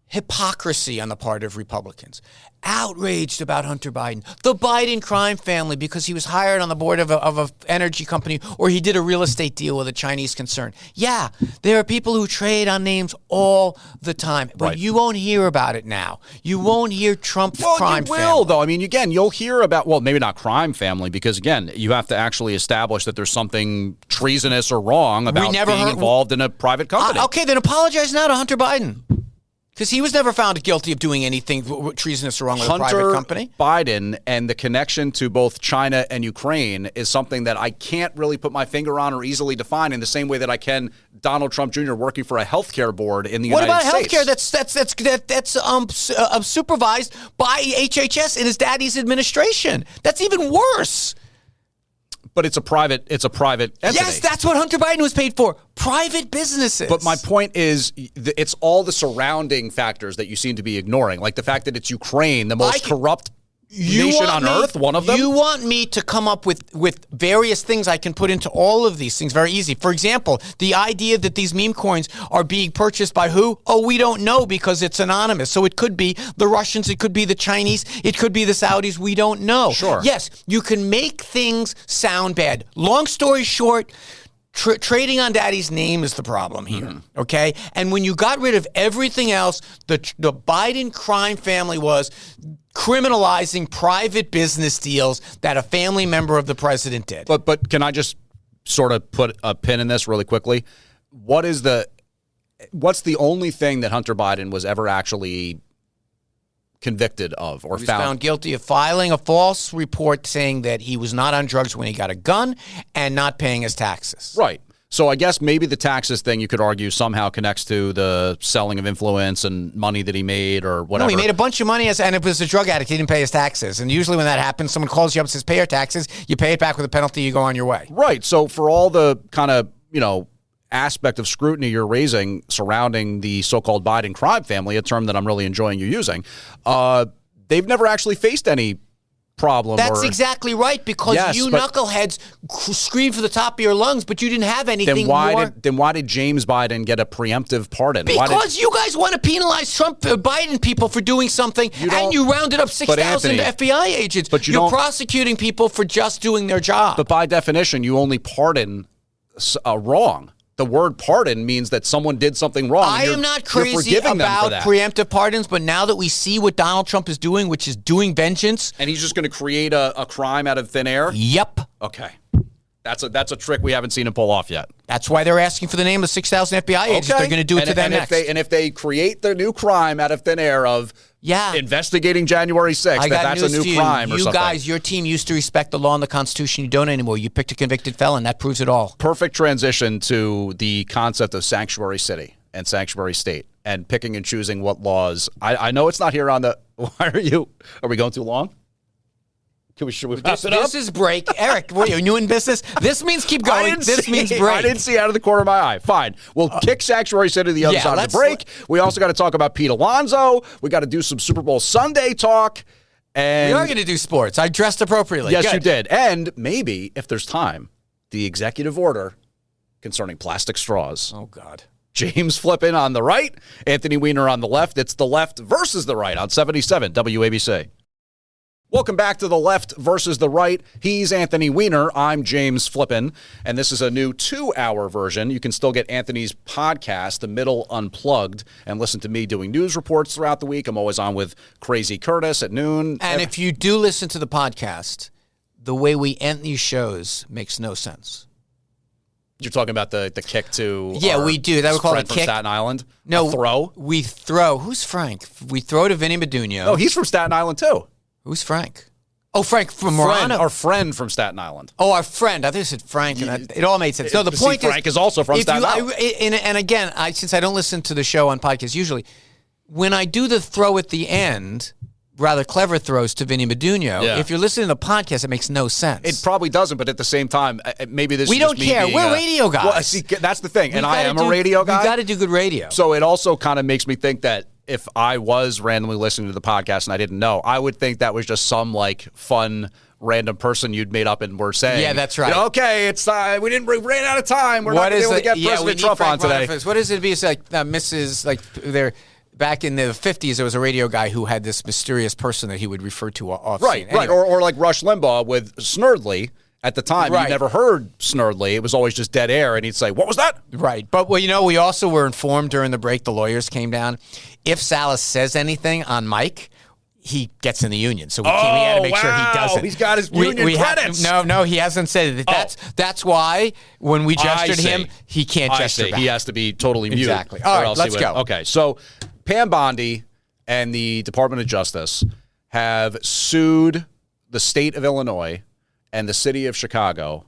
Hypocrisy on the part of Republicans. Outraged about Hunter Biden. The Biden crime family because he was hired on the board of a energy company or he did a real estate deal with a Chinese concern. Yeah, there are people who trade on names all the time. But you won't hear about it now. You won't hear Trump's crime family. Well, you will, though. I mean, again, you'll hear about, well, maybe not crime family because, again, you have to actually establish that there's something treasonous or wrong about being involved in a private company. Okay, then apologize now to Hunter Biden. Because he was never found guilty of doing anything treasonous or wrong with a private company. Biden and the connection to both China and Ukraine is something that I can't really put my finger on or easily define in the same way that I can Donald Trump Jr. working for a healthcare board in the United States. What about healthcare that's supervised by HHS in his daddy's administration? That's even worse. But it's a private entity. Yes, that's what Hunter Biden was paid for. Private businesses. But my point is, it's all the surrounding factors that you seem to be ignoring, like the fact that it's Ukraine, the most corrupt nation on earth, one of them. You want me to come up with various things I can put into all of these things very easy. For example, the idea that these meme coins are being purchased by who? Oh, we don't know because it's anonymous. So it could be the Russians, it could be the Chinese, it could be the Saudis. We don't know. Sure. Yes, you can make things sound bad. Long story short, trading on daddy's name is the problem here, okay? And when you got rid of everything else, the Biden crime family was criminalizing private business deals that a family member of the president did. But can I just sort of put a pin in this really quickly? What's the only thing that Hunter Biden was ever actually convicted of or he was found guilty of filing a false report saying that he was not on drugs when he got a gun and not paying his taxes. Right. So I guess maybe the taxes thing you could argue somehow connects to the selling of influence and money that he made or whatever. No, he made a bunch of money and it was a drug addict. He didn't pay his taxes. And usually when that happens, someone calls you up and says, pay your taxes. You pay it back with a penalty. You go on your way. Right. So for all the kind of, aspect of scrutiny you're raising surrounding the so-called Biden crime family, a term that I'm really enjoying you using, they've never actually faced any problem. That's exactly right, because knuckleheads scream for the top of your lungs, but you didn't have anything Then why did James Biden get a preemptive pardon? Because you guys want to penalize Trump Biden people for doing something, and you rounded up 6,000 FBI agents. But you're prosecuting people for just doing their job. But by definition, you only pardon wrong. The word pardon means that someone did something wrong. I am not crazy about preemptive pardons, but now that we see what Donald Trump is doing, which is doing vengeance. And he's just going to create a crime out of thin air? Yep. Okay. That's a trick we haven't seen him pull off yet. That's why they're asking for the name of 6,000 FBI agents. They're going to do it to them next. If they create the new crime out of thin air of investigating January 6th, that's a new crime or something. You guys, your team used to respect the law and the Constitution. You don't anymore. You picked a convicted felon. That proves it all. Perfect transition to the concept of sanctuary city and sanctuary state and picking and choosing what laws. I know it's not here on the. Why are we going too long? Should we wrap it up? This is break. Eric, what are you new in business? This means keep going. This means break. I didn't see out of the corner of my eye. Fine. We'll kick Sanctuary City to the other side of the break. We also got to talk about Pete Alonso. We got to do some Super Bowl Sunday talk. And we are going to do sports. I dressed appropriately. Yes, Good. you did. And maybe, if there's time, the executive order concerning plastic straws. Oh, God. James Flippin on the right, Anthony Weiner on the left. It's the left versus the right on 77 WABC. Welcome back to the left versus the right. He's Anthony Weiner. I'm James Flippin, and this is a new 2-hour version. You can still get Anthony's podcast, The Middle Unplugged, and listen to me doing news reports throughout the week. I'm always on with Crazy Curtis at noon. And if you do listen to the podcast, the way we end these shows makes no sense. You're talking about the kick to yeah, we do. That we call it a from kick. Staten Island? No, a throw? We throw. Who's Frank? We throw to Vinny Medugno. No, he's from Staten Island, too. Who's Frank? Oh, Frank from Morano. Our friend from Staten Island. Oh, our friend. I think it said Frank, and it all made sense. No, the point is, Frank is also from Staten Island. And again, since I don't listen to the show on podcasts usually, when I do the throw at the end, rather clever throws to Vinny Medugno, if you're listening to the podcast, it makes no sense. It probably doesn't, but at the same time, maybe this we is don't just me care. being We're radio guys. Well, see, that's the thing, and I am a radio guy. We got to do good radio. So it also kind of makes me think that if I was randomly listening to the podcast and I didn't know, I would think that was just some like fun random person you'd made up and were saying. Yeah, that's right. Okay, it's we ran out of time. We're not going to be able to get President Trump on today. What is it? It's like Mrs. Like they're. Back in the 50s, there was a radio guy who had this mysterious person that he would refer to off scene. Right, right. Or like Rush Limbaugh with Snurdly. At the time, you never heard Snurdly. It was always just dead air, and he'd say, "What was that?" Right. But, we also were informed during the break, the lawyers came down. If Salas says anything on mic, he gets in the union. So we had to make sure he doesn't. He's got his union credits. No, he hasn't said it. That's why when we gestured him, he can't gesture back. He has to be totally mute. Exactly. All right, let's go. Okay, so Pam Bondi and the Department of Justice have sued the state of Illinois and the city of Chicago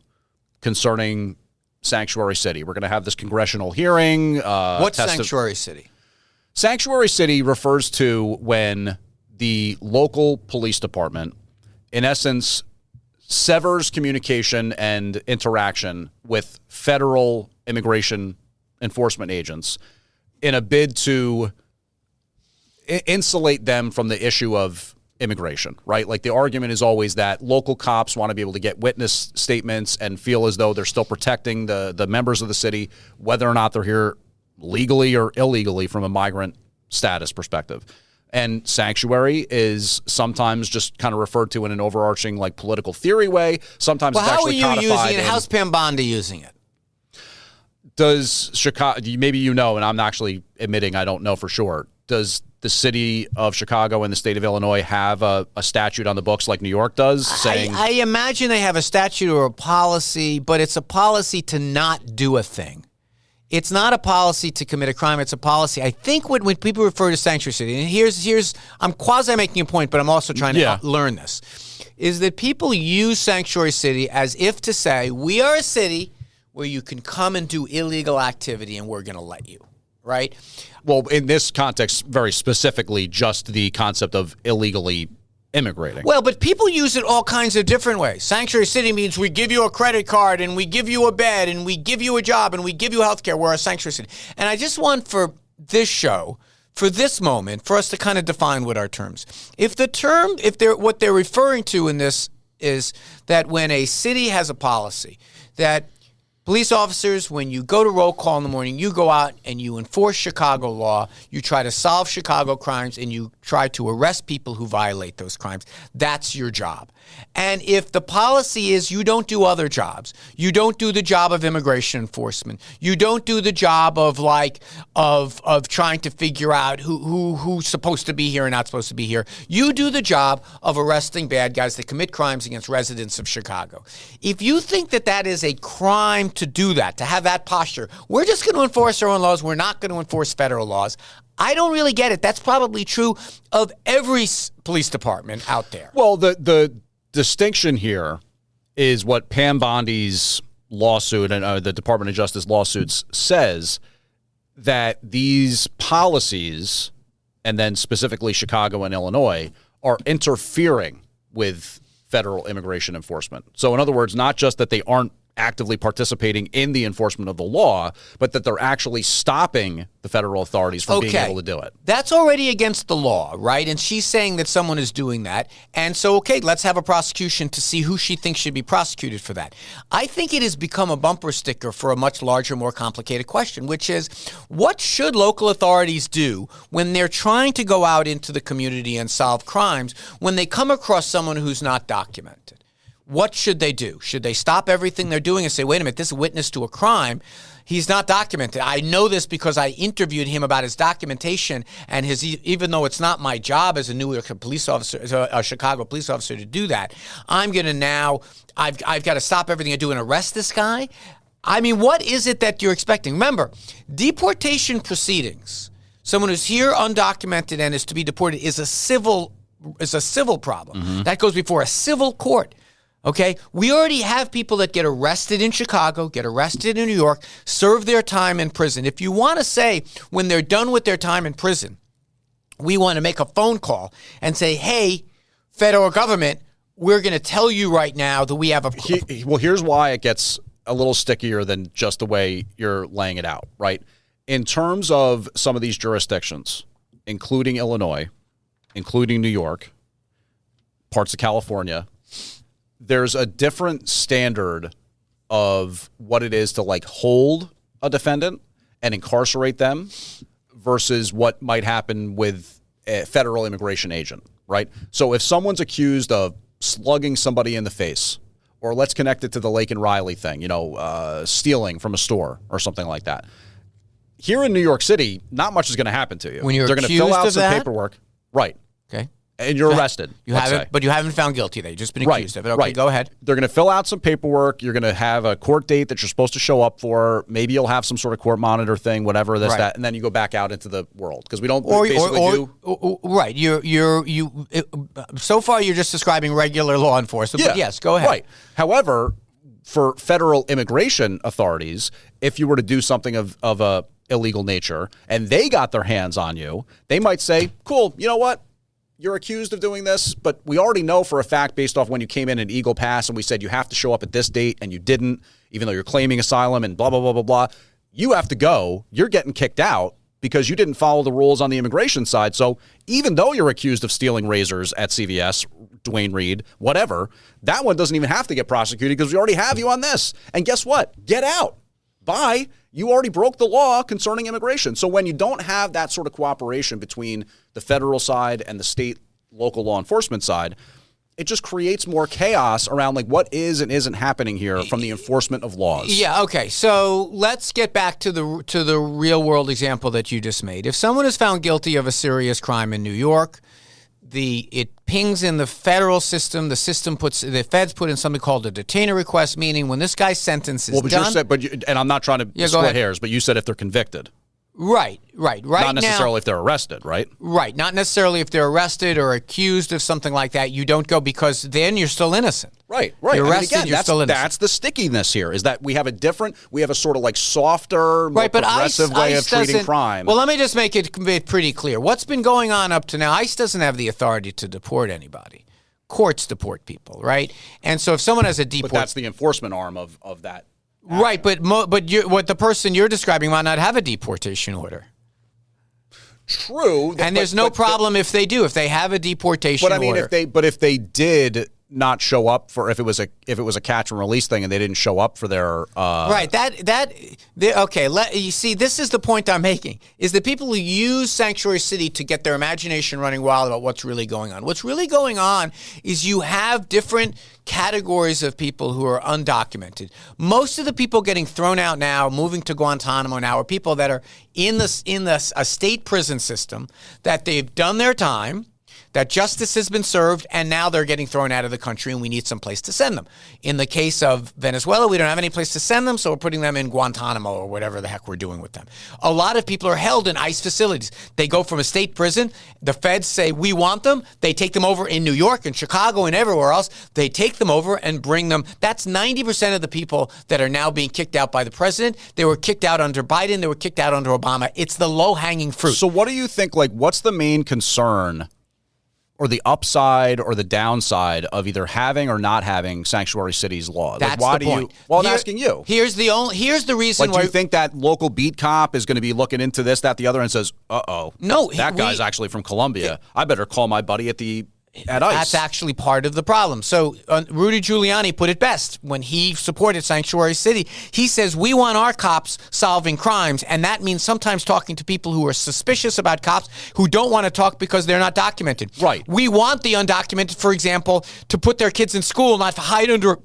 concerning Sanctuary City. We're going to have this congressional hearing. What's Sanctuary City? Sanctuary City refers to when the local police department, in essence, severs communication and interaction with federal immigration enforcement agents in a bid to insulate them from the issue of immigration, right? Like the argument is always that local cops want to be able to get witness statements and feel as though they're still protecting the members of the city, whether or not they're here legally or illegally from a migrant status perspective. And sanctuary is sometimes just kind of referred to in an overarching like political theory way. Sometimes it's actually codified. How are you using it? How's Pam Bondi using it? Does Chicago, maybe you know, and I'm actually admitting I don't know for sure, does the city of Chicago and the state of Illinois have a statute on the books like New York does? Saying I imagine they have a statute or a policy, but it's a policy to not do a thing. It's not a policy to commit a crime. It's a policy. I think when people refer to Sanctuary City, and here's I'm quasi making a point, but I'm also trying to learn this, is that people use Sanctuary City as if to say, we are a city where you can come and do illegal activity and we're going to let you, right? Well, in this context, very specifically, just the concept of illegally immigrating. Well, but people use it all kinds of different ways. Sanctuary City means we give you a credit card and we give you a bed and we give you a job and we give you health care. We're a sanctuary city. And I just want for this show, for this moment, for us to kind of define what our terms. What they're referring to in this is that when a city has a policy that police officers, when you go to roll call in the morning, you go out and you enforce Chicago law, you try to solve Chicago crimes, and you try to arrest people who violate those crimes. That's your job. And if the policy is you don't do other jobs, you don't do the job of immigration enforcement, you don't do the job of trying to figure out who's supposed to be here and not supposed to be here, you do the job of arresting bad guys that commit crimes against residents of Chicago. If you think that that is a crime to do that, to have that posture, we're just going to enforce our own laws, we're not going to enforce federal laws, I don't really get it. That's probably true of every police department out there. Well, the distinction here is what Pam Bondi's lawsuit and the Department of Justice lawsuits says, that these policies, and then specifically Chicago and Illinois, are interfering with federal immigration enforcement. So in other words, not just that they aren't actively participating in the enforcement of the law, but that they're actually stopping the federal authorities from being able to do it. That's already against the law, right? And she's saying that someone is doing that. And so, okay, let's have a prosecution to see who she thinks should be prosecuted for that. I think it has become a bumper sticker for a much larger, more complicated question, which is, what should local authorities do when they're trying to go out into the community and solve crimes when they come across someone who's not documented? What should they do? Should they stop everything they're doing and say, wait a minute, this is a witness to a crime. He's not documented. I know this because I interviewed him about his documentation and his, even though it's not my job as a New York police officer, as a Chicago police officer to do that, I'm going to now, I've got to stop everything I do and arrest this guy? I mean, what is it that you're expecting? Remember, deportation proceedings, someone who's here undocumented and is to be deported is a civil problem. That goes before a civil court. Okay, we already have people that get arrested in Chicago, get arrested in New York, serve their time in prison. If you want to say when they're done with their time in prison, we want to make a phone call and say, hey, federal government, we're going to tell you right now that we have a... Well, here's why it gets a little stickier than just the way you're laying it out, right? In terms of some of these jurisdictions, including Illinois, including New York, parts of California, there's a different standard of what it is to like hold a defendant and incarcerate them versus what might happen with a federal immigration agent, right? So if someone's accused of slugging somebody in the face, or let's connect it to the Lake and Riley thing, stealing from a store or something like that. Here in New York City, not much is going to happen to you. When you're They're going to fill out some that? paperwork. Right. Okay. And you're arrested. You haven't, but you haven't found guilty. You've just been accused of it. Okay, go ahead. They're going to fill out some paperwork. You're going to have a court date that you're supposed to show up for. Maybe you'll have some sort of court monitor thing, whatever this, that, and then you go back out into the world because we don't right. So far, you're just describing regular law enforcement. But yes, go ahead. Right. However, for federal immigration authorities, if you were to do something of a illegal nature and they got their hands on you, they might say, "Cool, you know what? You're accused of doing this, but we already know for a fact based off when you came in an Eagle Pass and we said you have to show up at this date and you didn't, even though you're claiming asylum and blah, blah, blah, blah, blah. You have to go. You're getting kicked out because you didn't follow the rules on the immigration side. So even though you're accused of stealing razors at CVS, Dwayne Reed, whatever, that one doesn't even have to get prosecuted because we already have you on this. And guess what? Get out. Bye. You already broke the law concerning immigration. So when you don't have that sort of cooperation between the federal side and the state local law enforcement side, it just creates more chaos around like what is and isn't happening here from the enforcement of laws. Yeah, okay. So let's get back to the real world example that you just made. If someone is found guilty of a serious crime in New York, it pings in the federal system. The feds put in something called a detainer request, meaning when this guy's sentence is done. And I'm not trying to split hairs, but you said if they're convicted. Right. Not necessarily if they're arrested, right? Right. Not necessarily if they're arrested or accused of something like that. You don't go because then you're still innocent. Right. You're arrested, you're still innocent. That's the stickiness here, is that we have a sort of like softer, more progressive way of treating crime. Well, let me just make it pretty clear. What's been going on up to now, ICE doesn't have the authority to deport anybody. Courts deport people, right? And so if someone has a But that's the enforcement arm of that. Right, but what the person you're describing might not have a deportation order. True, and there's no problem if they do. If they have a deportation order. if they did not show up for if it was a catch and release thing and they didn't show up for their right you see, this is the point I'm making, is that people who use Sanctuary City to get their imagination running wild about what's really going on. What's really going on is you have different categories of people who are undocumented. Most of the people getting thrown out now, moving to Guantanamo now, are people that are in a state prison system, that they've done their time, that justice has been served, and now they're getting thrown out of the country and we need some place to send them. In the case of Venezuela, we don't have any place to send them, so we're putting them in Guantanamo or whatever the heck we're doing with them. A lot of people are held in ICE facilities. They go from a state prison. The feds say, we want them. They take them over in New York and Chicago and everywhere else. They take them over and bring them. That's 90% of the people that are now being kicked out by the president. They were kicked out under Biden. They were kicked out under Obama. It's the low-hanging fruit. So what do you think, what's the main concern or the upside or the downside of either having or not having sanctuary cities law? That's why the do point. you? Well, I'm asking you. Here's the reason Like, why. do you think that local beat cop is going to be looking into this, that, the other, and says, "Uh-oh, No, that guy's actually from Colombia. I better call my buddy at ICE." That's actually part of the problem. So Rudy Giuliani put it best when he supported Sanctuary City. He says, we want our cops solving crimes, and that means sometimes talking to people who are suspicious about cops who don't want to talk because they're not documented. Right. We want the undocumented, for example, to put their kids in school, not to hide under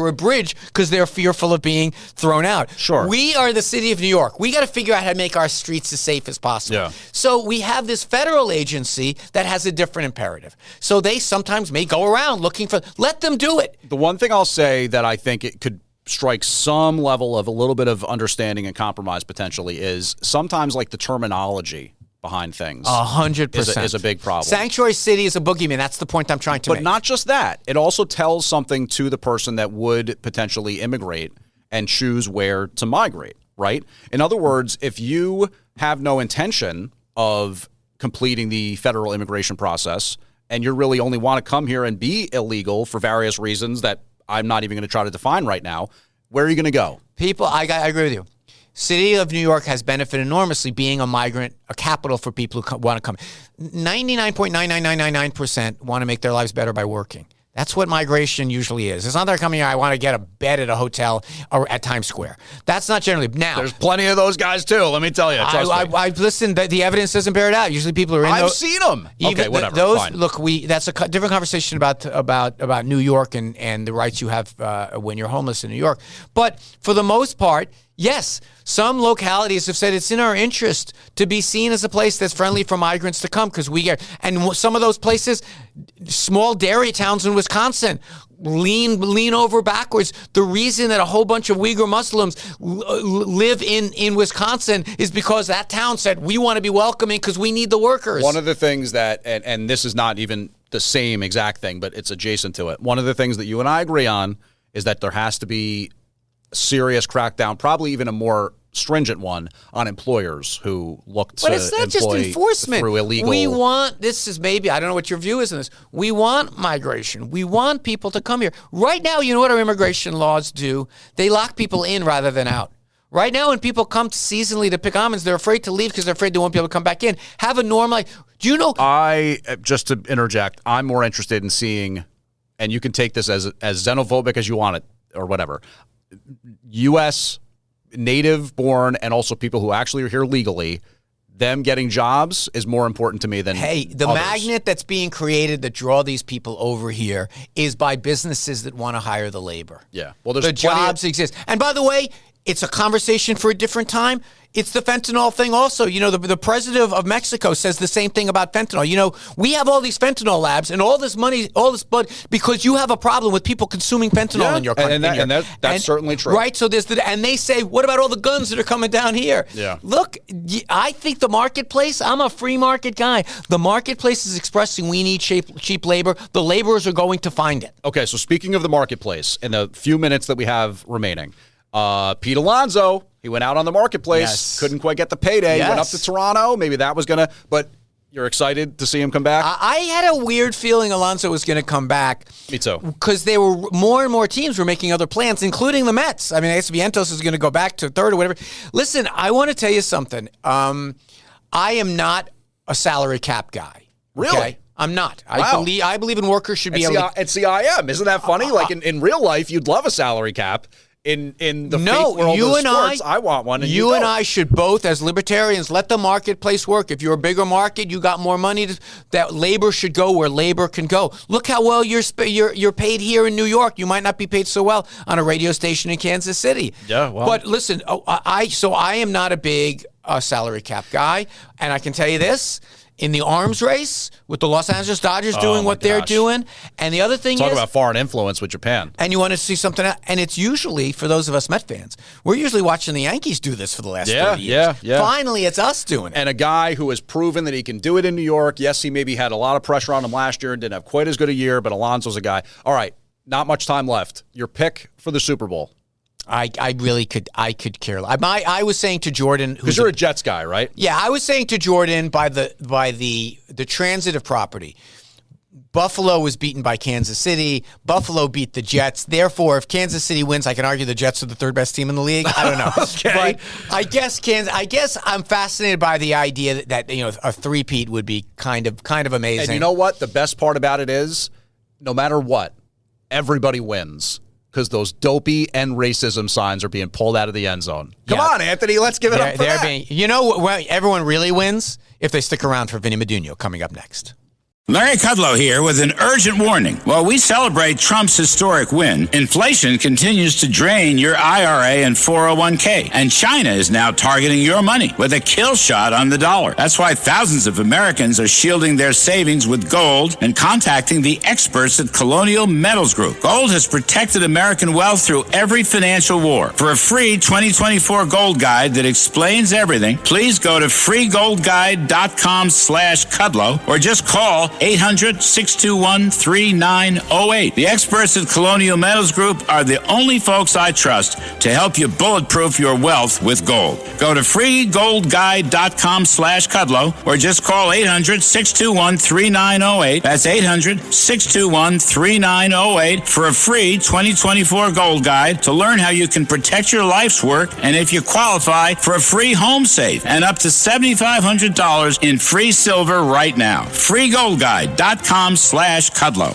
a bridge because they're fearful of being thrown out. Sure. We are the city of New York. We got to figure out how to make our streets as safe as possible. Yeah. So we have this federal agency that has a different imperative. So they sometimes may go around looking for, let them do it. The one thing I'll say that I think it could strike some level of a little bit of understanding and compromise potentially is sometimes like the terminology behind things 100% is a big problem. Sanctuary City is a boogeyman. That's the point I'm trying to make. But not just that. It also tells something to the person that would potentially immigrate and choose where to migrate, right? In other words, if you have no intention of completing the federal immigration process and you really only want to come here and be illegal for various reasons that I'm not even going to try to define right now, where are you going to go? People, I agree with you. City of New York has benefited enormously being a capital for people who want to come. 99.99999% want to make their lives better by working. That's what migration usually is. It's not they're coming here, I want to get a bed at a hotel or at Times Square. That's not generally. Now, There's plenty of those guys too, let me tell you. Trust me. I've listened, the evidence doesn't bear it out. Usually people are in I've seen them. Okay, whatever. Fine. Look, that's a different conversation about New York and the rights you have when you're homeless in New York. But for the most part, yes, some localities have said it's in our interest to be seen as a place that's friendly for migrants to come because and some of those places, small dairy towns in Wisconsin, lean over backwards. The reason that a whole bunch of Uyghur Muslims live in Wisconsin is because that town said, we want to be welcoming because we need the workers. One of the things that, and this is not even the same exact thing, but it's adjacent to it. One of the things that you and I agree on is that there has to be serious crackdown, probably even a more stringent one on employers who look to But it's not just enforcement. Through illegal. We want, this is maybe, I don't know what your view is on this. We want migration. We want people to come here. Right now, you know what our immigration laws do? They lock people in rather than out. Right now, when people come seasonally to pick almonds, they're afraid to leave because they're afraid they won't be able to come back in. Have a normal, do you know? Just to interject, I'm more interested in seeing, and you can take this as xenophobic as you want it or whatever, U.S. native born and also people who actually are here legally, them getting jobs is more important to me than the others. magnet that's being created that draw these people over here is by businesses that want to hire the labor. Yeah. Well, there's the jobs of- exist. And by the way, it's a conversation for a different time. It's the fentanyl thing also. You know, the president of Mexico says the same thing about fentanyl. You know, we have all these fentanyl labs and all this money, all this blood, because you have a problem with people consuming fentanyl in your country. And that's certainly true. Right? So and they say, what about all the guns that are coming down here? Yeah. Look, I think the marketplace, I'm a free market guy. The marketplace is expressing we need cheap labor. The laborers are going to find it. Okay, so speaking of the marketplace, in the few minutes that we have remaining, Pete Alonso, he went out on the marketplace, Yes. couldn't quite get the payday, went up Yes. to Toronto. Maybe that was going to, but you're excited to see him come back? I had a weird feeling Alonso was going to come back. Me too. Because there were more and more teams were making other plans, including the Mets. I mean, I guess Vientos is going to go back to third or whatever. Listen, I want to tell you something. I am not a salary cap guy. Really? Okay? I'm not. Wow. I believe in workers should be able to. It's the IM. Isn't that funny? Like in real life, you'd love a salary cap. In the fake world of sports, I want one. And you and I should both, as libertarians, let the marketplace work. If you're a bigger market, you got more money. That labor should go where labor can go. Look how well you're paid here in New York. You might not be paid so well on a radio station in Kansas City. Yeah, well. But listen, I am not a big salary cap guy, and I can tell you this. In the arms race, with the Los Angeles Dodgers doing what they're doing. And the other thing Talk is... about foreign influence with Japan. And you want to see something else. And it's usually, for those of us Met fans, we're usually watching the Yankees do this for the last 30 years. Yeah. Finally, it's us doing it. And a guy who has proven that he can do it in New York. Yes, he maybe had a lot of pressure on him last year and didn't have quite as good a year, but Alonso's a guy. All right, not much time left. Your pick for the Super Bowl. I really could care. I was saying to Jordan, Because you're a Jets guy, right? Yeah, I was saying to Jordan by the transitive property. Buffalo was beaten by Kansas City. Buffalo beat the Jets. Therefore, if Kansas City wins, I can argue the Jets are the third best team in the league. I don't know. Okay. But I guess I'm fascinated by the idea that a three-peat would be kind of amazing. And you know what? The best part about it is, no matter what, everybody wins. Because those dopey end racism signs are being pulled out of the end zone. Come on, Anthony, let's give it up for that. Everyone really wins if they stick around for Vinny Medugno coming up next. Larry Kudlow here with an urgent warning. While we celebrate Trump's historic win, inflation continues to drain your IRA and 401k, and China is now targeting your money with a kill shot on the dollar. That's why thousands of Americans are shielding their savings with gold and contacting the experts at Colonial Metals Group. Gold has protected American wealth through every financial war. For a free 2024 gold guide that explains everything, please go to freegoldguide.com/Kudlow or just call 800-621-3908. The experts at Colonial Metals Group are the only folks I trust to help you bulletproof your wealth with gold. Go to freegoldguide.com/Kudlow or just call 800-621-3908. That's 800-621-3908 for a free 2024 gold guide to learn how you can protect your life's work and if you qualify for a free home safe and up to $7,500 in free silver right now. Freegoldguide.com/Kudlow.